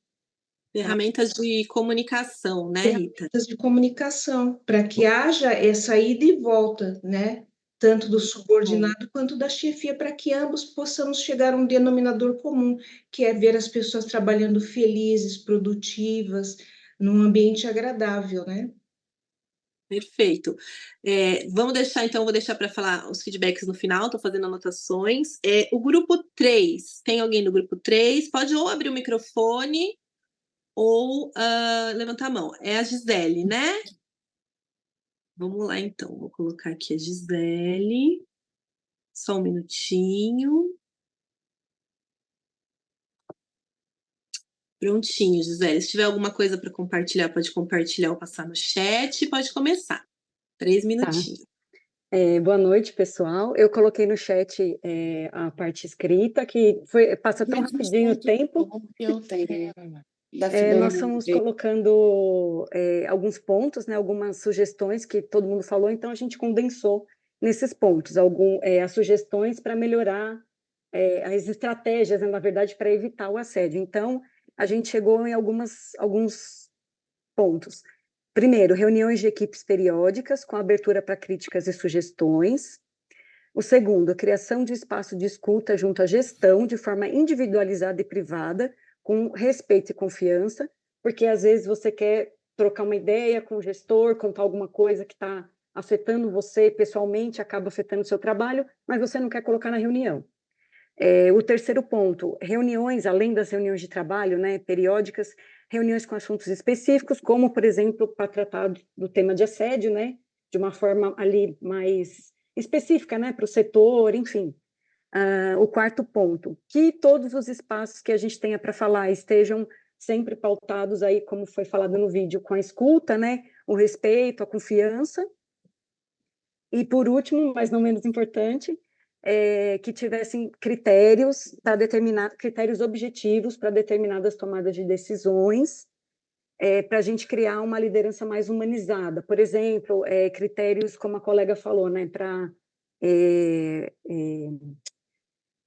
Ferramentas de comunicação, né, Rita? Ferramentas de comunicação, para que haja essa ida e volta, né? Tanto do subordinado quanto da chefia, para que ambos possamos chegar a um denominador comum, que é ver as pessoas trabalhando felizes, produtivas, num ambiente agradável, né? Perfeito. Vamos deixar, então, vou deixar para falar os feedbacks no final, estou fazendo anotações. O grupo 3, tem alguém do grupo 3? Pode ou abrir o microfone ou levantar a mão. É a Gisele, né? Vamos lá, então. Vou colocar aqui a Gisele. Só um minutinho. Prontinho, Gisele. Se tiver alguma coisa para compartilhar, pode compartilhar ou passar no chat. Pode começar. 3 minutinhos. Boa noite, pessoal. Eu coloquei no chat a parte escrita, que passa tão rapidinho o tempo. Nós estamos colocando alguns pontos, né, algumas sugestões que todo mundo falou, então a gente condensou nesses pontos, as sugestões para melhorar as estratégias, né, na verdade, para evitar o assédio. Então, a gente chegou em alguns pontos. Primeiro, reuniões de equipes periódicas com abertura para críticas e sugestões. O segundo, a criação de espaço de escuta junto à gestão, de forma individualizada e privada, com respeito e confiança, porque às vezes você quer trocar uma ideia com o gestor, contar alguma coisa que está afetando você pessoalmente, acaba afetando o seu trabalho, mas você não quer colocar na reunião. O terceiro ponto, reuniões, além das reuniões de trabalho, né, periódicas, reuniões com assuntos específicos, como, por exemplo, para tratar do tema de assédio, né, de uma forma ali mais específica, né, para o setor, enfim. o quarto ponto, que todos os espaços que a gente tenha para falar estejam sempre pautados aí, como foi falado no vídeo, com a escuta, né? O respeito, a confiança. E, por último, mas não menos importante, que tivessem critérios para determinar, critérios objetivos para determinadas tomadas de decisões, para a gente criar uma liderança mais humanizada. Por exemplo, critérios, como a colega falou, né, para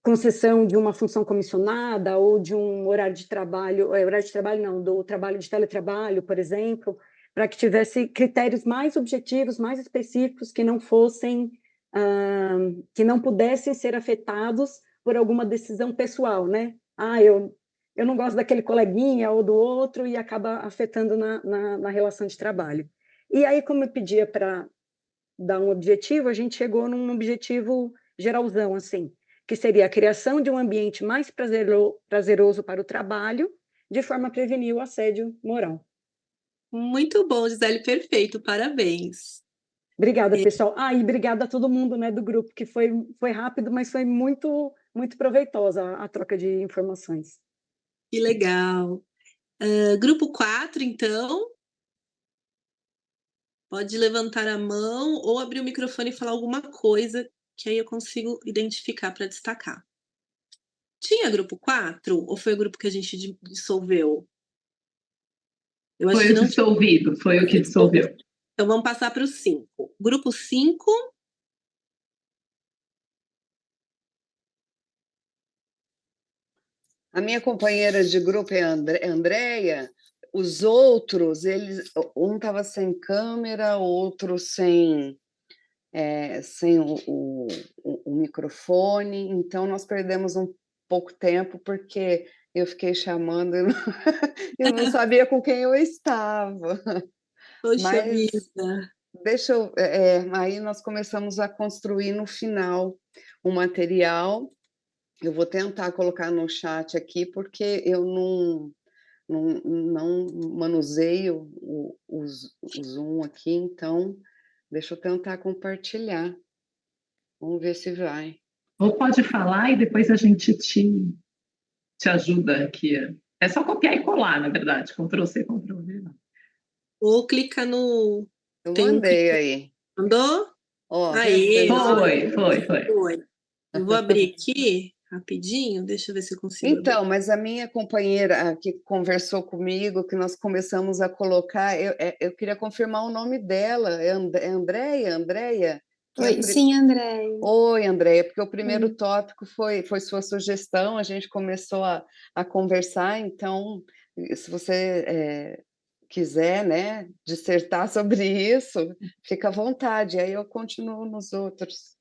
concessão de uma função comissionada ou de um horário de trabalho não, do trabalho de teletrabalho, por exemplo, para que tivesse critérios mais objetivos, mais específicos, que não fossem, que não pudessem ser afetados por alguma decisão pessoal, né? Eu não gosto daquele coleguinha ou do outro e acaba afetando na relação de trabalho. E aí, como eu pedia para dar um objetivo, a gente chegou num objetivo geralzão, assim, que seria a criação de um ambiente mais prazeroso para o trabalho, de forma a prevenir o assédio moral. Muito bom, Gisele, perfeito, parabéns. Obrigada, pessoal. E obrigada a todo mundo, né, do grupo, que foi rápido, mas foi muito, muito proveitosa a troca de informações. Que legal. Grupo 4, então. Pode levantar a mão ou abrir o microfone e falar alguma coisa, que aí eu consigo identificar para destacar. Tinha grupo 4 ou foi o grupo que a gente dissolveu? Eu acho que não dissolvido, foi o que dissolveu. Então vamos passar para o 5. Grupo 5. A minha companheira de grupo é a Andréia. Os outros, um estava sem câmera, o outro sem o microfone, então nós perdemos um pouco tempo, porque eu fiquei chamando e eu não sabia com quem eu estava. Poxa vida. Deixa eu... aí nós começamos a construir no final um material. Eu vou tentar colocar no chat aqui, porque eu não manuseio o Zoom aqui, então deixa eu tentar compartilhar. Vamos ver se vai. Ou pode falar e depois a gente te ajuda aqui. É só copiar e colar, na verdade. Ctrl+C, Ctrl+V. Ou clica no... Eu mandei aí. Mandou? Aí. Foi. Eu vou abrir aqui rapidinho, deixa eu ver se eu consigo. Então, mas a minha companheira que conversou comigo, que nós começamos a colocar, eu queria confirmar o nome dela. É Andréia? Oi, sim, Andréia. Oi, Andréia, porque o primeiro tópico foi sua sugestão, a gente começou a conversar, então, se você quiser, né, dissertar sobre isso, fica à vontade, aí eu continuo nos outros.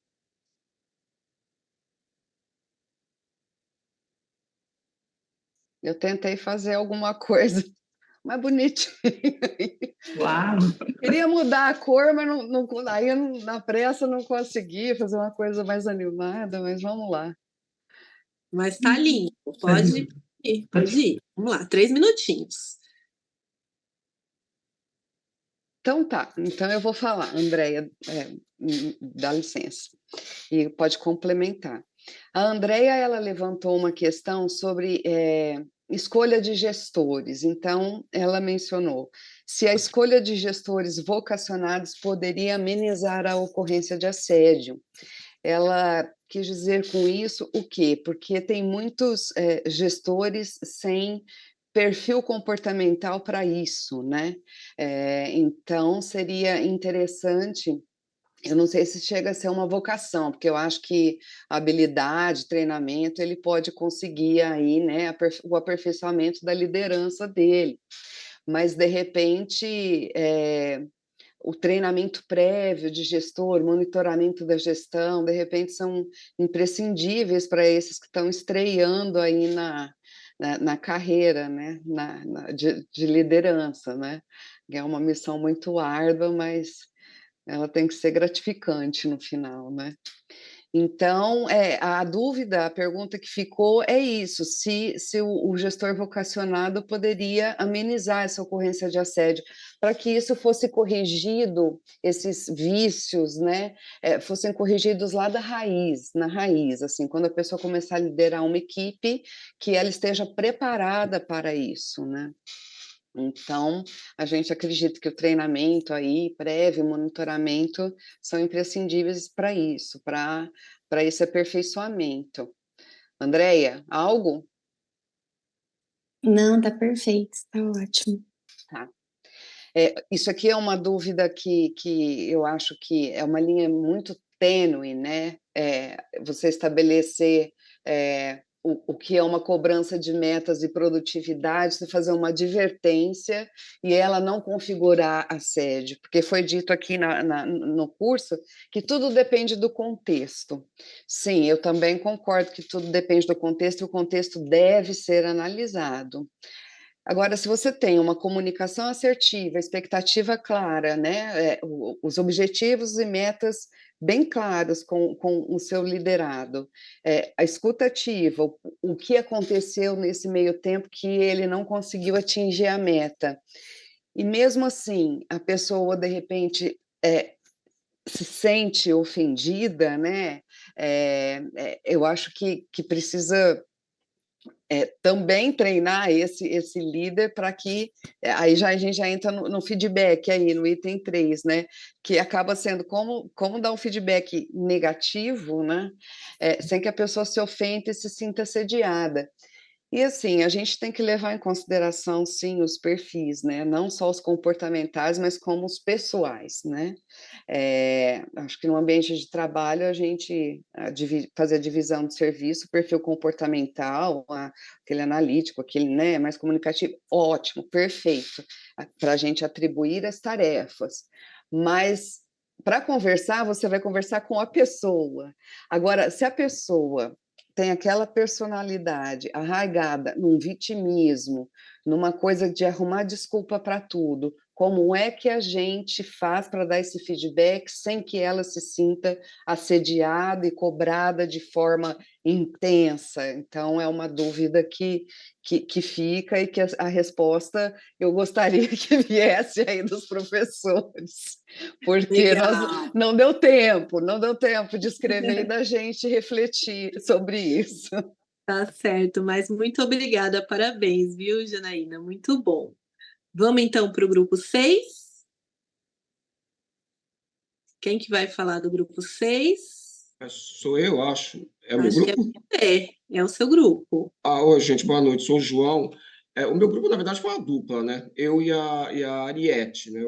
Eu tentei fazer alguma coisa mais bonitinha. Uau! Queria mudar a cor, mas aí na pressa não consegui fazer uma coisa mais animada, mas vamos lá. Mas tá limpo, pode ir. Vamos lá, 3 minutinhos. Então tá, então eu vou falar, Andréia, dá licença, e pode complementar. A Andréia, ela levantou uma questão sobre escolha de gestores, então ela mencionou se a escolha de gestores vocacionados poderia amenizar a ocorrência de assédio. Ela quis dizer com isso o quê? Porque tem muitos gestores sem perfil comportamental para isso, né? Então, seria interessante, eu não sei se chega a ser uma vocação, porque eu acho que a habilidade, treinamento, ele pode conseguir aí, né, o aperfeiçoamento da liderança dele, mas, de repente, o treinamento prévio de gestor, monitoramento da gestão, de repente, são imprescindíveis para esses que estão estreando aí na carreira, né, de liderança, né? É uma missão muito árdua, mas ela tem que ser gratificante no final, né? Então, a dúvida, a pergunta que ficou é isso, se o gestor vocacionado poderia amenizar essa ocorrência de assédio, para que isso fosse corrigido, esses vícios, né, fossem corrigidos lá da raiz, na raiz, assim, quando a pessoa começar a liderar uma equipe, que ela esteja preparada para isso, né? Então, a gente acredita que o treinamento aí, prévio, monitoramento, são imprescindíveis para isso, para esse aperfeiçoamento. Andréia, algo? Não, tá perfeito, tá ótimo. Tá. Isso aqui é uma dúvida que eu acho que é uma linha muito tênue, né? Você estabelecer o que é uma cobrança de metas e produtividade, você fazer uma advertência e ela não configurar assédio, porque foi dito aqui no curso que tudo depende do contexto. Sim, eu também concordo que tudo depende do contexto e o contexto deve ser analisado. Agora, se você tem uma comunicação assertiva, expectativa clara, né, os objetivos e metas bem claros com o seu liderado, a escuta ativa, o que aconteceu nesse meio tempo que ele não conseguiu atingir a meta, e mesmo assim a pessoa, de repente, se sente ofendida, né, eu acho que precisa também treinar esse líder para que, aí a gente já entra no feedback aí, no item 3, né, que acaba sendo como dar um feedback negativo, né, sem que a pessoa se ofenda e se sinta assediada. E assim, a gente tem que levar em consideração, sim, os perfis, né? Não só os comportamentais, mas como os pessoais, né? Acho que no ambiente de trabalho a gente fazer a divisão de serviço, perfil comportamental, aquele analítico, aquele, né, mais comunicativo, ótimo, perfeito, para a gente atribuir as tarefas. Mas para conversar, você vai conversar com a pessoa. Agora, se a pessoa tem aquela personalidade arraigada num vitimismo, numa coisa de arrumar desculpa para tudo, como é que a gente faz para dar esse feedback sem que ela se sinta assediada e cobrada de forma intensa? Então, é uma dúvida que fica e que a resposta eu gostaria que viesse aí dos professores, porque não deu tempo de escrever e da gente refletir sobre isso. Tá certo, mas muito obrigada, parabéns, viu, Janaína? Muito bom. Vamos então para o grupo 6? Quem que vai falar do grupo 6? Sou eu, acho. É o meu Acho grupo? que é o seu grupo. Oi, gente, boa noite, sou o João. O meu grupo, na verdade, foi uma dupla, né? Eu e a Ariete, né?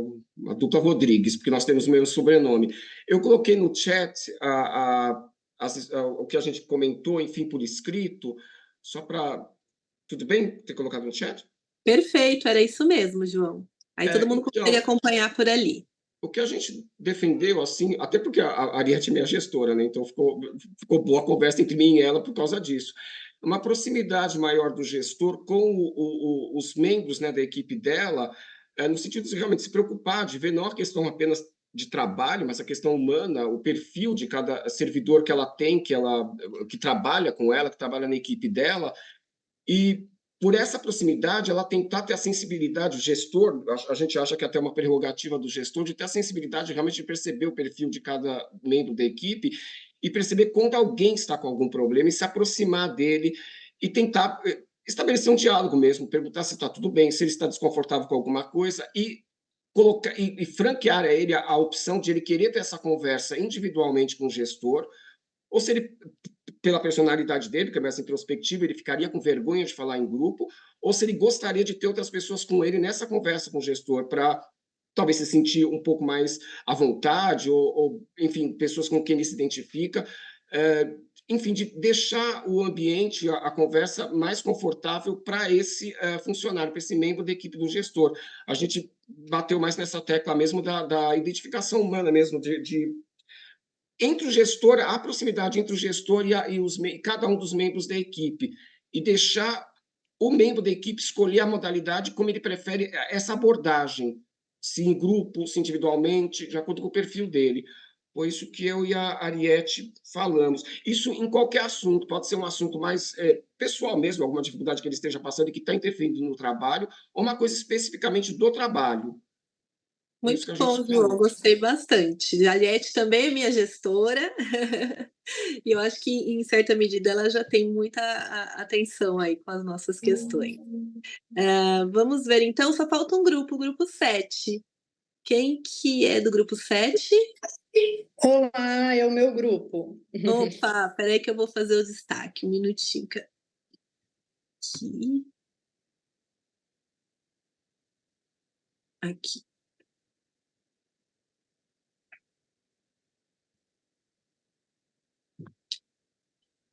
A dupla Rodrigues, porque nós temos o mesmo sobrenome. Eu coloquei no chat o que a gente comentou, enfim, por escrito, só para... Tudo bem ter colocado no chat? Perfeito, era isso mesmo, João. Aí todo mundo consegue acompanhar por ali. O que a gente defendeu, assim, até porque a Ariete é minha gestora, né? Então ficou boa a conversa entre mim e ela por causa disso. Uma proximidade maior do gestor com os membros, né, da equipe dela, no sentido de realmente se preocupar, de ver não a questão apenas de trabalho, mas a questão humana, o perfil de cada servidor que ela tem, que trabalha com ela, que trabalha na equipe dela, e por essa proximidade, ela tentar ter a sensibilidade, o gestor, a gente acha que é até uma prerrogativa do gestor, de ter a sensibilidade realmente de perceber o perfil de cada membro da equipe e perceber quando alguém está com algum problema e se aproximar dele e tentar estabelecer um diálogo mesmo, perguntar se está tudo bem, se ele está desconfortável com alguma coisa e colocar e franquear a ele a opção de ele querer ter essa conversa individualmente com o gestor, ou se ele, pela personalidade dele, que é mais introspectivo, ele ficaria com vergonha de falar em grupo, ou se ele gostaria de ter outras pessoas com ele nessa conversa com o gestor, para talvez se sentir um pouco mais à vontade, ou enfim, pessoas com quem ele se identifica, enfim, de deixar o ambiente, a conversa mais confortável para esse funcionário, para esse membro da equipe do gestor. A gente bateu mais nessa tecla mesmo da identificação humana mesmo, entre o gestor, a proximidade entre o gestor e cada um dos membros da equipe, e deixar o membro da equipe escolher a modalidade como ele prefere essa abordagem, se em grupo, se individualmente, de acordo com o perfil dele. Foi isso que eu e a Ariete falamos. Isso em qualquer assunto, pode ser um assunto mais pessoal mesmo, alguma dificuldade que ele esteja passando e que está interferindo no trabalho, ou uma coisa especificamente do trabalho. Foi isso que Muito a gente bom, João, falou. gostei bastante. A Aliette também é minha gestora, e eu acho que, em certa medida, ela já tem muita atenção aí com as nossas questões. Vamos ver, então, só falta um grupo, o grupo 7. Quem que é do grupo 7? Olá, é o meu grupo. Opa, peraí que eu vou fazer o destaque, um minutinho. Aqui. Aqui.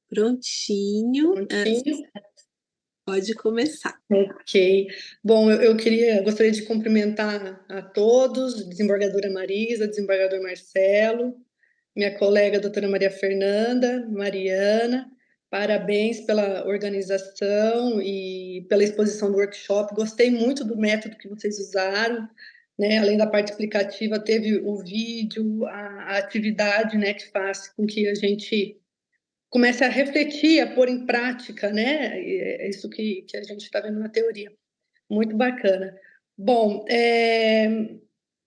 Prontinho. Pode começar. Ok. Bom, eu gostaria de cumprimentar a todos, desembargadora Marisa, desembargador Marcelo, minha colega a doutora Maria Fernanda, Mariana, parabéns pela organização e pela exposição do workshop. Gostei muito do método que vocês usaram, né? Além da parte explicativa, teve o vídeo, a atividade, né, que faz com que a gente comece a refletir, a pôr em prática, né? É isso que a gente está vendo na teoria. Muito bacana. Bom,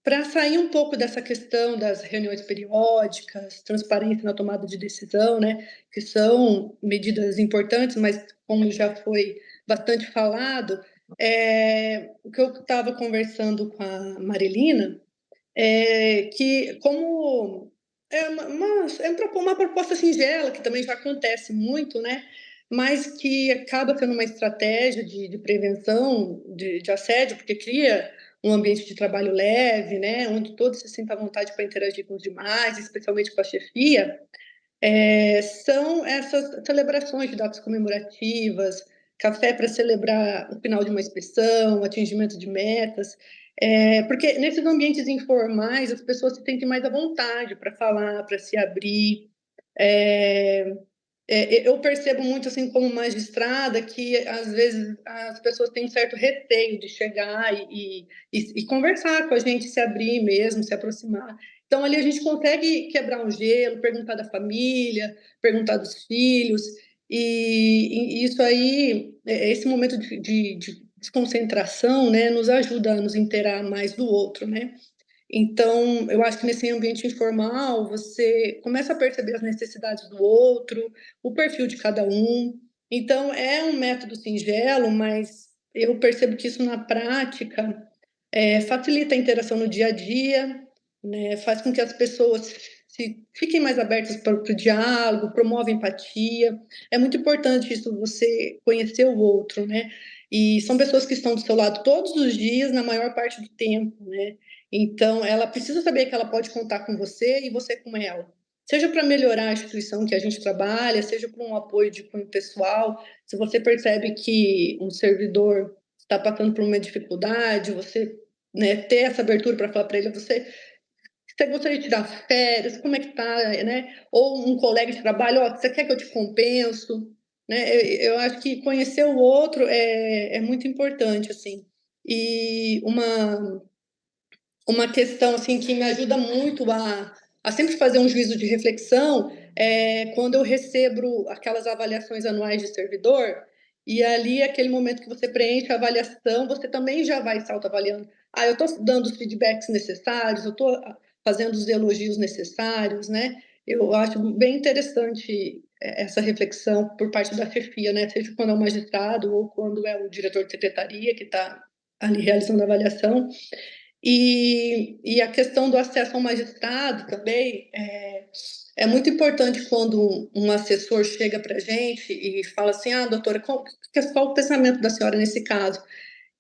para sair um pouco dessa questão das reuniões periódicas, transparência na tomada de decisão, né? Que são medidas importantes, mas como já foi bastante falado, o que eu estava conversando com a Marilina que como uma proposta singela, que também já acontece muito, né? Mas que acaba sendo uma estratégia de prevenção de assédio, porque cria um ambiente de trabalho leve, né? Onde todos se sentem à vontade para interagir com os demais, especialmente com a chefia, são essas celebrações de datas comemorativas, café para celebrar o final de uma inspeção, atingimento de metas, porque nesses ambientes informais as pessoas se sentem mais à vontade para falar, para se abrir. Eu percebo muito, assim, como magistrada, que às vezes as pessoas têm um certo receio de chegar e conversar com a gente, se abrir mesmo, se aproximar. Então, ali a gente consegue quebrar um gelo, perguntar da família, perguntar dos filhos, e isso aí, esse momento de desconcentração, né, nos ajuda a nos inteirar mais do outro, né? Então, eu acho que nesse ambiente informal, você começa a perceber as necessidades do outro, o perfil de cada um. Então, é um método singelo, mas eu percebo que isso na prática facilita a interação no dia a dia, né? Faz com que as pessoas fiquem mais abertas para o diálogo, promove empatia. É muito importante isso, você conhecer o outro, né? E são pessoas que estão do seu lado todos os dias, na maior parte do tempo, né? Então, ela precisa saber que ela pode contar com você e você com ela. Seja para melhorar a instituição que a gente trabalha, seja para um apoio de cunho pessoal. Se você percebe que um servidor está passando por uma dificuldade, você, né, ter essa abertura para falar para ele, você gostaria de tirar férias, como é que tá, né? Ou um colega de trabalho, você quer que eu te compenso? Né? Eu acho que conhecer o outro é muito importante, assim. E uma questão assim que me ajuda muito a sempre fazer um juízo de reflexão quando eu recebo aquelas avaliações anuais de servidor, e ali, aquele momento que você preenche a avaliação, você também já vai se autoavaliando. Eu estou dando os feedbacks necessários, eu estou fazendo os elogios necessários, né? Eu acho bem interessante essa reflexão por parte da chefia, né? Seja quando é o magistrado ou quando é o diretor de secretaria que está ali realizando a avaliação. E a questão do acesso ao magistrado também é muito importante quando um assessor chega para a gente e fala assim, doutora, qual o pensamento da senhora nesse caso?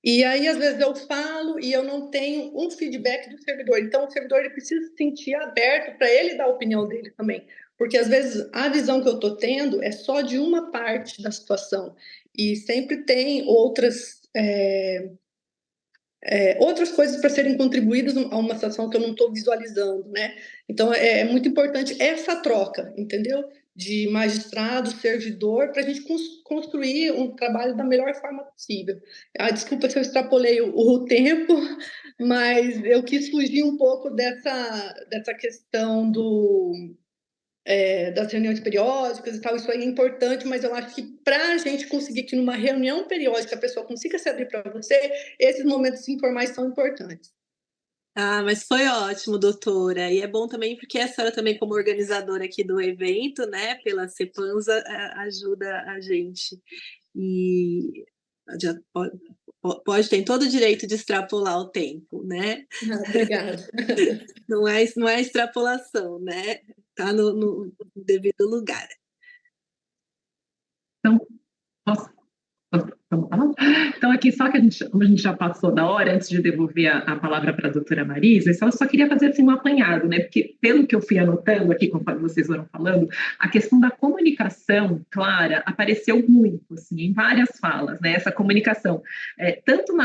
E aí, às vezes, eu falo e eu não tenho um feedback do servidor. Então, o servidor ele precisa se sentir aberto para ele dar a opinião dele também. Porque, às vezes, a visão que eu estou tendo é só de uma parte da situação. E sempre tem outras coisas para serem contribuídas a uma situação que eu não estou visualizando, né? Então, é muito importante essa troca, entendeu? De magistrado, servidor, para a gente construir um trabalho da melhor forma possível. Desculpa se eu extrapolei o tempo, Mas eu quis fugir um pouco dessa questão das reuniões periódicas e tal, isso aí é importante, mas eu acho que para a gente conseguir que numa reunião periódica a pessoa consiga se abrir para você, esses momentos informais são importantes. Ah, mas foi ótimo, doutora. E é bom também porque a senhora também, como organizadora aqui do evento, né, pela CEPANSA, ajuda a gente. E já pode ter todo o direito de extrapolar o tempo, né? Obrigada. Não é extrapolação, né? Está no devido lugar. Então, posso falar? Então, aqui, só que como a gente já passou da hora, antes de devolver a palavra para a doutora Marisa, eu só queria fazer assim, um apanhado, né? Porque, pelo que eu fui anotando aqui, conforme vocês foram falando, a questão da comunicação clara apareceu muito, assim, em várias falas, né? Essa comunicação, tanto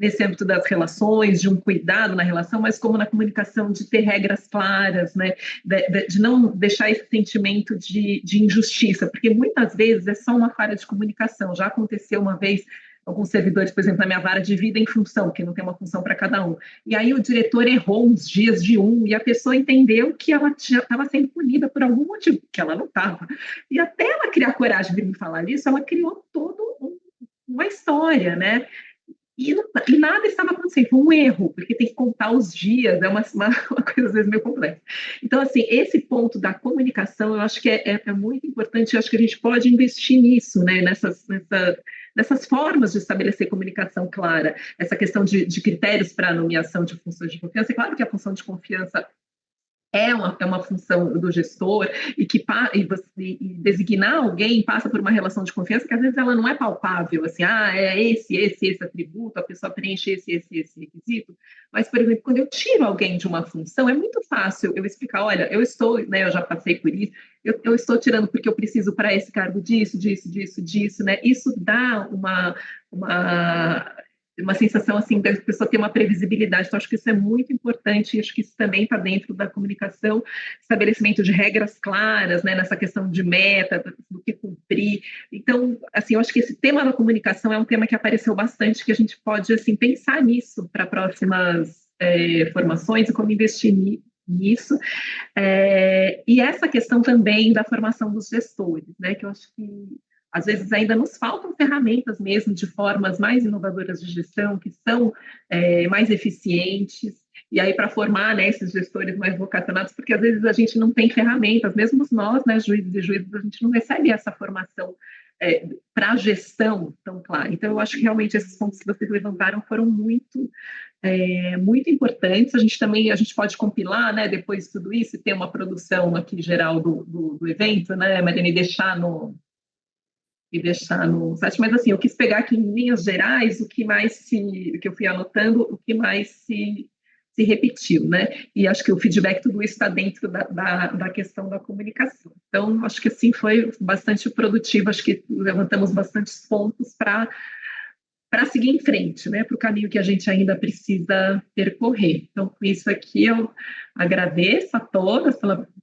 nesse âmbito das relações, de um cuidado na relação, mas como na comunicação de ter regras claras, né? De não deixar esse sentimento de injustiça, porque muitas vezes é só uma falha de comunicação. Já aconteceu uma vez, alguns servidores, por exemplo, na minha vara, dividem função, que não tem uma função para cada um. E aí o diretor errou uns dias de um, e a pessoa entendeu que ela estava sendo punida por algum motivo, que ela não estava. E até ela criar coragem de me falar isso, ela criou toda uma história, né? E nada estava acontecendo, foi um erro, porque tem que contar os dias, é uma coisa às vezes meio complexa. Então, assim, esse ponto da comunicação, eu acho que é muito importante, eu acho que a gente pode investir nisso, né, nessas formas de estabelecer comunicação clara, essa questão de critérios para a nomeação de funções de confiança. É claro que a função de confiança é uma função do gestor e designar alguém passa por uma relação de confiança que às vezes ela não é palpável, assim, é esse atributo, a pessoa preenche esse requisito, mas, por exemplo, quando eu tiro alguém de uma função, é muito fácil eu explicar, olha, eu já passei por isso, eu estou tirando porque eu preciso para esse cargo disso, né? Isso dá uma sensação assim da pessoa ter uma previsibilidade. Então, acho que isso é muito importante, e acho que isso também está dentro da comunicação, estabelecimento de regras claras, né, nessa questão de meta, do que cumprir. Então, assim, eu acho que esse tema da comunicação é um tema que apareceu bastante, que a gente pode, assim, pensar nisso para próximas formações e como investir nisso. E essa questão também da formação dos gestores, né, que eu acho que às vezes ainda nos faltam ferramentas mesmo de formas mais inovadoras de gestão, que são mais eficientes, e aí para formar, né, esses gestores mais vocacionados, porque às vezes a gente não tem ferramentas, mesmo nós, né, juízes e juízes, a gente não recebe essa formação para a gestão tão clara. Então, eu acho que realmente esses pontos que vocês levantaram foram muito importantes. A gente pode compilar, né, depois de tudo isso, e ter uma produção aqui geral do evento, né, Mariana, e deixar no site, mas assim, eu quis pegar aqui em linhas gerais o que eu fui anotando, o que mais se repetiu, né? E acho que o feedback, tudo isso está dentro da questão da comunicação. Então, acho que assim foi bastante produtivo, acho que levantamos bastantes pontos para seguir em frente, né, para o caminho que a gente ainda precisa percorrer. Então, com isso aqui, eu agradeço a todas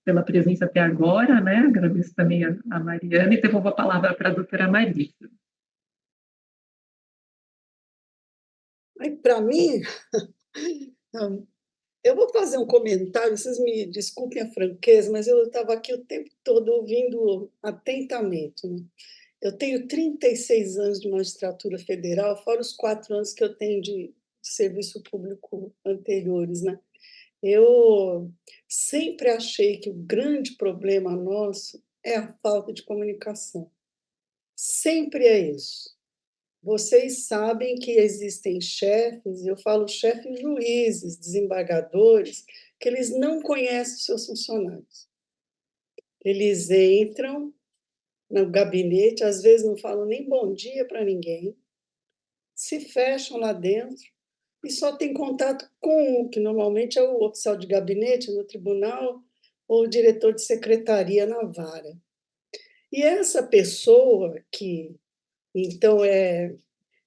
pela presença até agora, né, agradeço também a Mariana e devolvo a palavra para a doutora Marisa. Para mim, eu vou fazer um comentário, vocês me desculpem a franqueza, mas eu estava aqui o tempo todo ouvindo atentamente, né? Eu tenho 36 anos de magistratura federal, fora os 4 anos que eu tenho de serviço público anteriores, né? Eu sempre achei que o grande problema nosso é a falta de comunicação. Sempre é isso. Vocês sabem que existem chefes, eu falo chefes juízes, desembargadores, que eles não conhecem os seus funcionários. Eles entram no gabinete, às vezes não falam nem bom dia para ninguém, se fecham lá dentro e só tem contato com um, que normalmente é o oficial de gabinete no tribunal ou o diretor de secretaria na vara. E essa pessoa que, então, é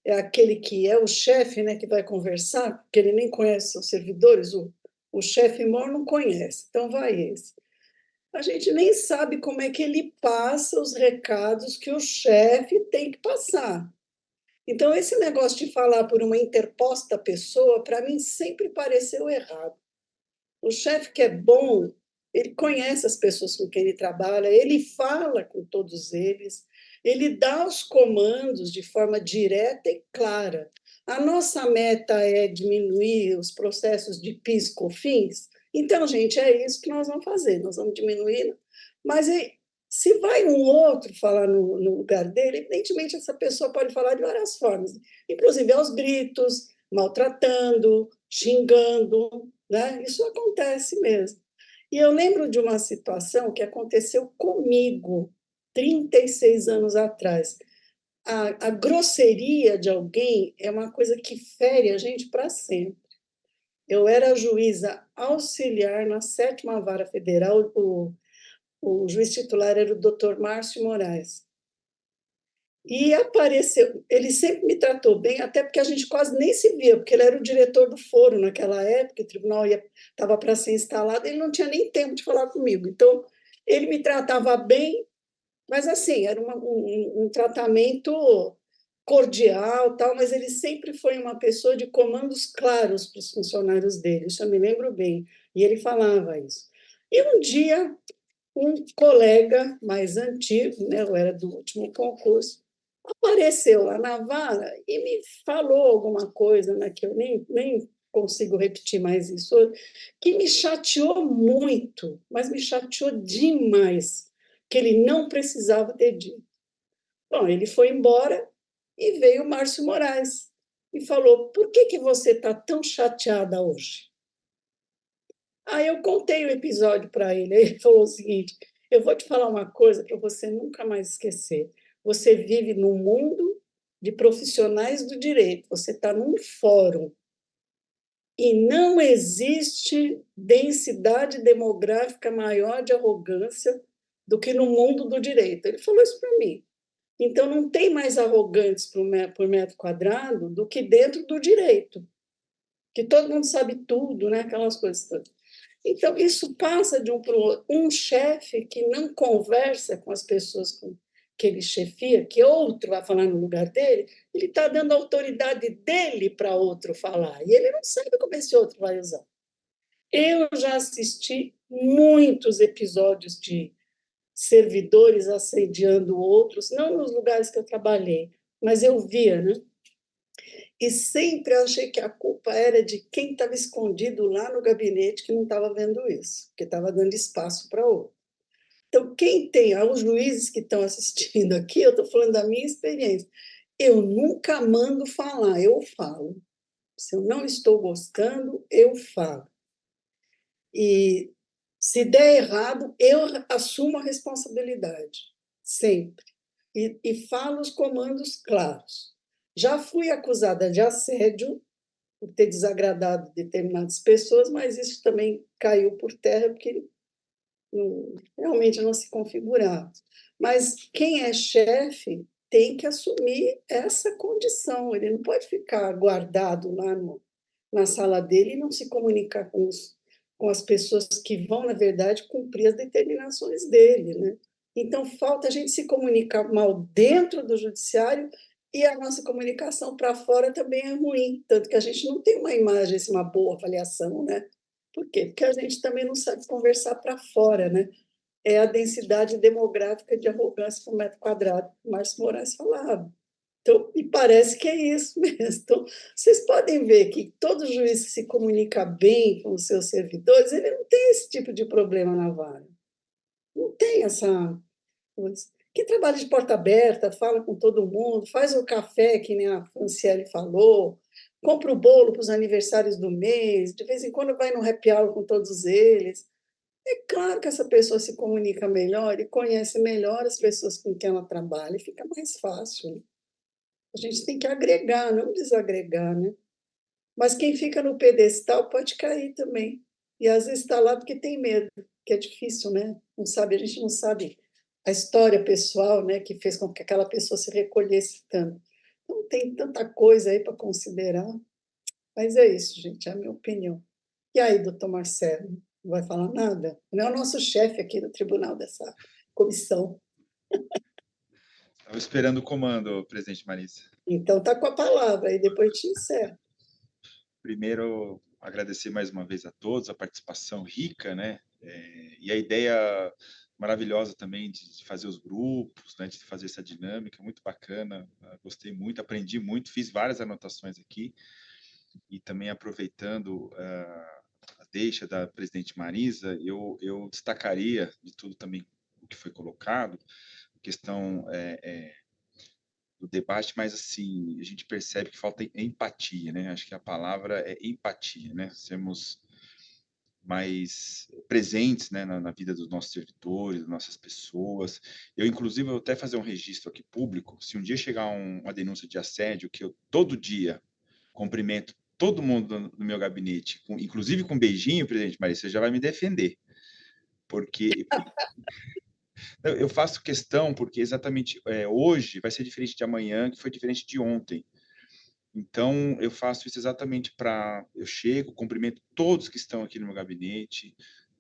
aquele que é o chefe, né, que vai conversar, porque ele nem conhece os servidores, o chefe maior não conhece, então vai esse. A gente nem sabe como é que ele passa os recados que o chefe tem que passar. Então, esse negócio de falar por uma interposta pessoa, para mim, sempre pareceu errado. O chefe que é bom, ele conhece as pessoas com quem ele trabalha, ele fala com todos eles, ele dá os comandos de forma direta e clara. A nossa meta é diminuir os processos de PIS, COFINS. Então, gente, é isso que nós vamos fazer, nós vamos diminuir. Mas se vai um outro falar no lugar dele, evidentemente essa pessoa pode falar de várias formas, inclusive aos gritos, maltratando, xingando, né? Isso acontece mesmo. E eu lembro de uma situação que aconteceu comigo 36 anos atrás. A grosseria de alguém é uma coisa que fere a gente para sempre. Eu era juíza auxiliar na 7ª Vara Federal, o juiz titular era o Dr. Márcio Moraes. E apareceu, ele sempre me tratou bem, até porque a gente quase nem se via, porque ele era o diretor do foro naquela época, o tribunal estava para ser instalado, ele não tinha nem tempo de falar comigo. Então, ele me tratava bem, mas assim, era um tratamento cordial, tal, mas ele sempre foi uma pessoa de comandos claros para os funcionários dele, isso eu me lembro bem, e ele falava isso. E um dia, um colega mais antigo, né, eu era do último concurso, apareceu lá na vara e me falou alguma coisa, né, que eu nem consigo repetir mais isso, que me chateou muito, mas me chateou demais, que ele não precisava ter dito. Bom, ele foi embora e veio o Márcio Moraes e falou: por que você está tão chateada hoje? Aí eu contei o episódio para ele, ele falou o seguinte: eu vou te falar uma coisa para você nunca mais esquecer. Você vive num mundo de profissionais do direito, você está num fórum, e não existe densidade demográfica maior de arrogância do que no mundo do direito. Ele falou isso para mim. Então, não tem mais arrogantes por metro quadrado do que dentro do direito, que todo mundo sabe tudo, né? Aquelas coisas todas. Então, isso passa de um para o outro. Um chefe que não conversa com as pessoas que ele chefia, que outro vai falar no lugar dele, ele está dando a autoridade dele para outro falar, e ele não sabe como esse outro vai usar. Eu já assisti muitos episódios de servidores assediando outros, não nos lugares que eu trabalhei, mas eu via, né? E sempre achei que a culpa era de quem estava escondido lá no gabinete que não estava vendo isso, que estava dando espaço para outro. Então, quem tem, os juízes que estão assistindo aqui, eu estou falando da minha experiência, eu nunca mando falar, eu falo. Se eu não estou gostando, eu falo. E se der errado, eu assumo a responsabilidade, sempre. E falo os comandos claros. Já fui acusada de assédio, por ter desagradado determinadas pessoas, mas isso também caiu por terra, porque realmente não se configurava. Mas quem é chefe tem que assumir essa condição, ele não pode ficar guardado lá na sala dele e não se comunicar com as pessoas que vão, na verdade, cumprir as determinações dele, né? Então, falta a gente se comunicar mal dentro do judiciário e a nossa comunicação para fora também é ruim, tanto que a gente não tem uma imagem, uma boa avaliação, né? Por quê? Porque a gente também não sabe conversar para fora, né? É a densidade demográfica de arrogância por metro quadrado, que o Márcio Moraes falava. Então, me parece que é isso mesmo. Então, vocês podem ver que todo juiz que se comunica bem com os seus servidores, ele não tem esse tipo de problema na vara. Não tem essa coisa. Que trabalha de porta aberta, fala com todo mundo, faz o café, que nem a Franciele falou, compra o bolo para os aniversários do mês, de vez em quando vai no happy hour com todos eles. É claro que essa pessoa se comunica melhor e conhece melhor as pessoas com quem ela trabalha, e fica mais fácil. A gente tem que agregar, não desagregar, né? Mas quem fica no pedestal pode cair também. E às vezes está lá porque tem medo, que é difícil, né? Não sabe, a gente não sabe a história pessoal, né, que fez com que aquela pessoa se recolhesse tanto. Então, tem tanta coisa aí para considerar. Mas é isso, gente, é a minha opinião. E aí, doutor Marcelo, não vai falar nada? Não é o nosso chefe aqui no tribunal dessa comissão. Estava esperando o comando, presidente Marisa. Então, está com a palavra, e depois te encerro. Primeiro, agradecer mais uma vez a todos, a participação rica, né? E a ideia maravilhosa também de fazer os grupos, né? De fazer essa dinâmica, muito bacana. Gostei muito, aprendi muito, fiz várias anotações aqui. E também aproveitando a deixa da presidente Marisa, eu destacaria de tudo também o que foi colocado, a questão do debate, mas assim, a gente percebe que falta empatia, né? Acho que a palavra é empatia, né? Sermos mais presentes, né, na vida dos nossos servidores, das nossas pessoas. Eu, inclusive, vou até fazer um registro aqui público. Se um dia chegar uma denúncia de assédio, que eu todo dia cumprimento todo mundo no meu gabinete, inclusive com um beijinho, presidente Maria, você já vai me defender. Porque eu faço questão, porque exatamente hoje vai ser diferente de amanhã, que foi diferente de ontem. Então, eu faço isso exatamente para... Eu chego, cumprimento todos que estão aqui no meu gabinete,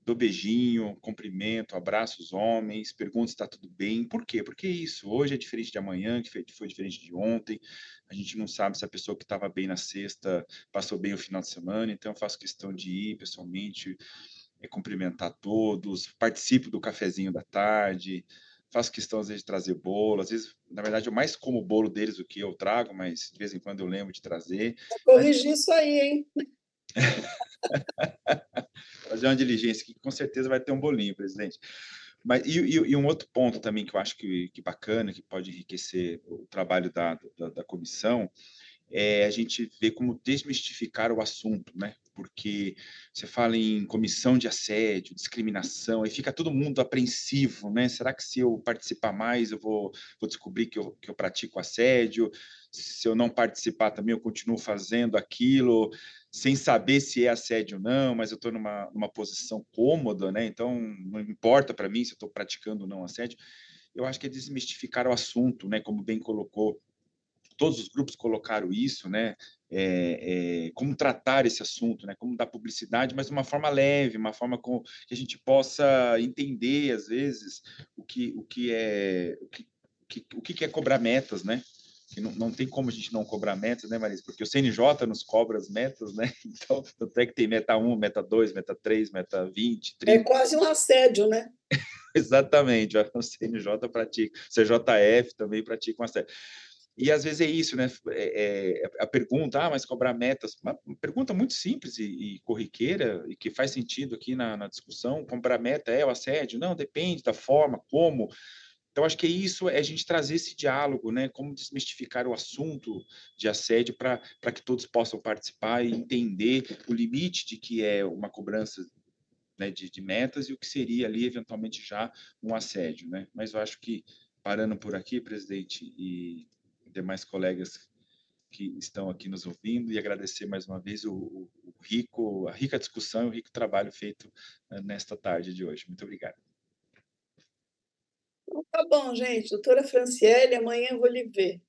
dou beijinho, cumprimento, abraço os homens, pergunto se está tudo bem. Por quê? Porque isso, hoje é diferente de amanhã, que foi diferente de ontem. A gente não sabe se a pessoa que estava bem na sexta passou bem o final de semana, então eu faço questão de ir pessoalmente, cumprimentar todos, participo do cafezinho da tarde, faço questão, às vezes, de trazer bolo. Às vezes, na verdade, eu mais como o bolo deles do que eu trago, mas de vez em quando eu lembro de trazer. Vou corrigir isso aí, hein? Fazer uma diligência que com certeza vai ter um bolinho, presidente. Mas, e um outro ponto também que eu acho que bacana, que pode enriquecer o trabalho da comissão, a gente vê como desmistificar o assunto, né? Porque você fala em comissão de assédio, discriminação, e fica todo mundo apreensivo, né? Será que se eu participar mais, eu vou descobrir que eu pratico assédio? Se eu não participar também, eu continuo fazendo aquilo, sem saber se é assédio ou não, mas eu estou numa posição cômoda, né? Então, não importa para mim se eu estou praticando ou não assédio. Eu acho que é desmistificar o assunto, né? Como bem colocou, todos os grupos colocaram isso, né? Como tratar esse assunto, né? Como dar publicidade, mas de uma forma leve, uma forma que a gente possa entender, às vezes, o que é cobrar metas, né? Que não tem como a gente não cobrar metas, né, Marisa? Porque o CNJ nos cobra as metas, né? Então, tanto é que tem meta 1, meta 2, meta 3, meta 20, 30. É quase um assédio, né? Exatamente, o CNJ pratica, o CJF também pratica um assédio. E às vezes é isso, né? A pergunta, mas cobrar metas, uma pergunta muito simples e corriqueira, e que faz sentido aqui na discussão. Cobrar meta é o assédio? Não, depende da forma, como. Então, acho que isso é a gente trazer esse diálogo, né? Como desmistificar o assunto de assédio para que todos possam participar e entender o limite de que é uma cobrança, né, de metas e o que seria ali, eventualmente, já um assédio, né? Mas eu acho que, parando por aqui, presidente, e demais colegas que estão aqui nos ouvindo, e agradecer mais uma vez a rica discussão e o rico trabalho feito nesta tarde de hoje. Muito obrigado. Então, tá bom, gente. Doutora Franciele, amanhã eu vou lhe ver.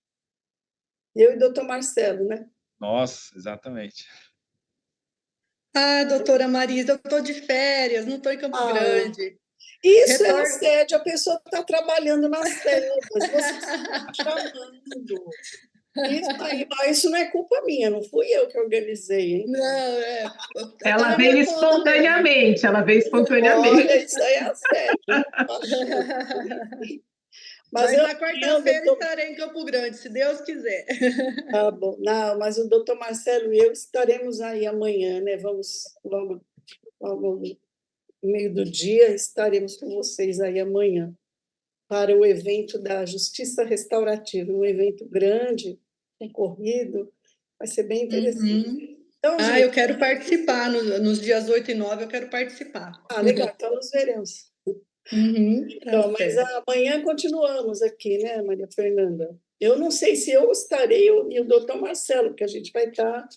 Eu e doutor Marcelo, né? Nossa, exatamente. Ah, doutora Marisa, eu estou de férias, não estou em Campo Grande. Isso é assédio, a pessoa está trabalhando nas selvas, você está chamando. Isso não é culpa minha, não fui eu que organizei, hein? Não, ela veio espontaneamente, Olha, isso aí é assédio. Mas na quarta-feira estarei em Campo Grande, se Deus quiser. Tá bom. Não, mas o doutor Marcelo e eu estaremos aí amanhã, né? Vamos logo no meio do dia, estaremos com vocês aí amanhã para o evento da Justiça Restaurativa, um evento grande, concorrido, vai ser bem interessante. Então, gente, eu quero participar, nos dias 8 e 9 eu quero participar. Legal, então nos veremos. Então, mas amanhã continuamos aqui, né, Maria Fernanda? Eu não sei se eu estarei e o doutor Marcelo, porque a gente vai estar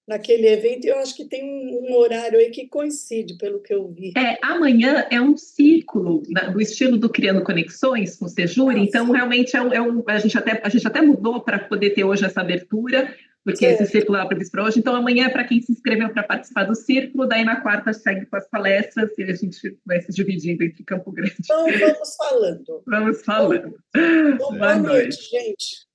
naquele evento, e eu acho que tem um horário aí que coincide, pelo que eu vi. Amanhã é um ciclo do estilo do Criando Conexões com o Sejuri, então realmente a gente até mudou para poder ter hoje essa abertura, porque esse círculo é previsto para hoje. Então, amanhã é para quem se inscreveu para participar do círculo, daí na quarta segue com as palestras e a gente vai se dividindo entre Campo Grande. Então, vamos falando. Vamos falando. Boa noite, gente.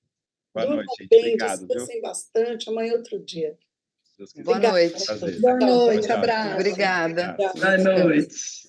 Boa Durmam noite, gente. bem, Obrigado, viu? descansem bastante. Amanhã é outro dia. Se Deus quiser. Boa Obrigada. noite. Prazer. Boa noite, Tchau, tchau. abraço. Obrigada. Tchau. Boa noite.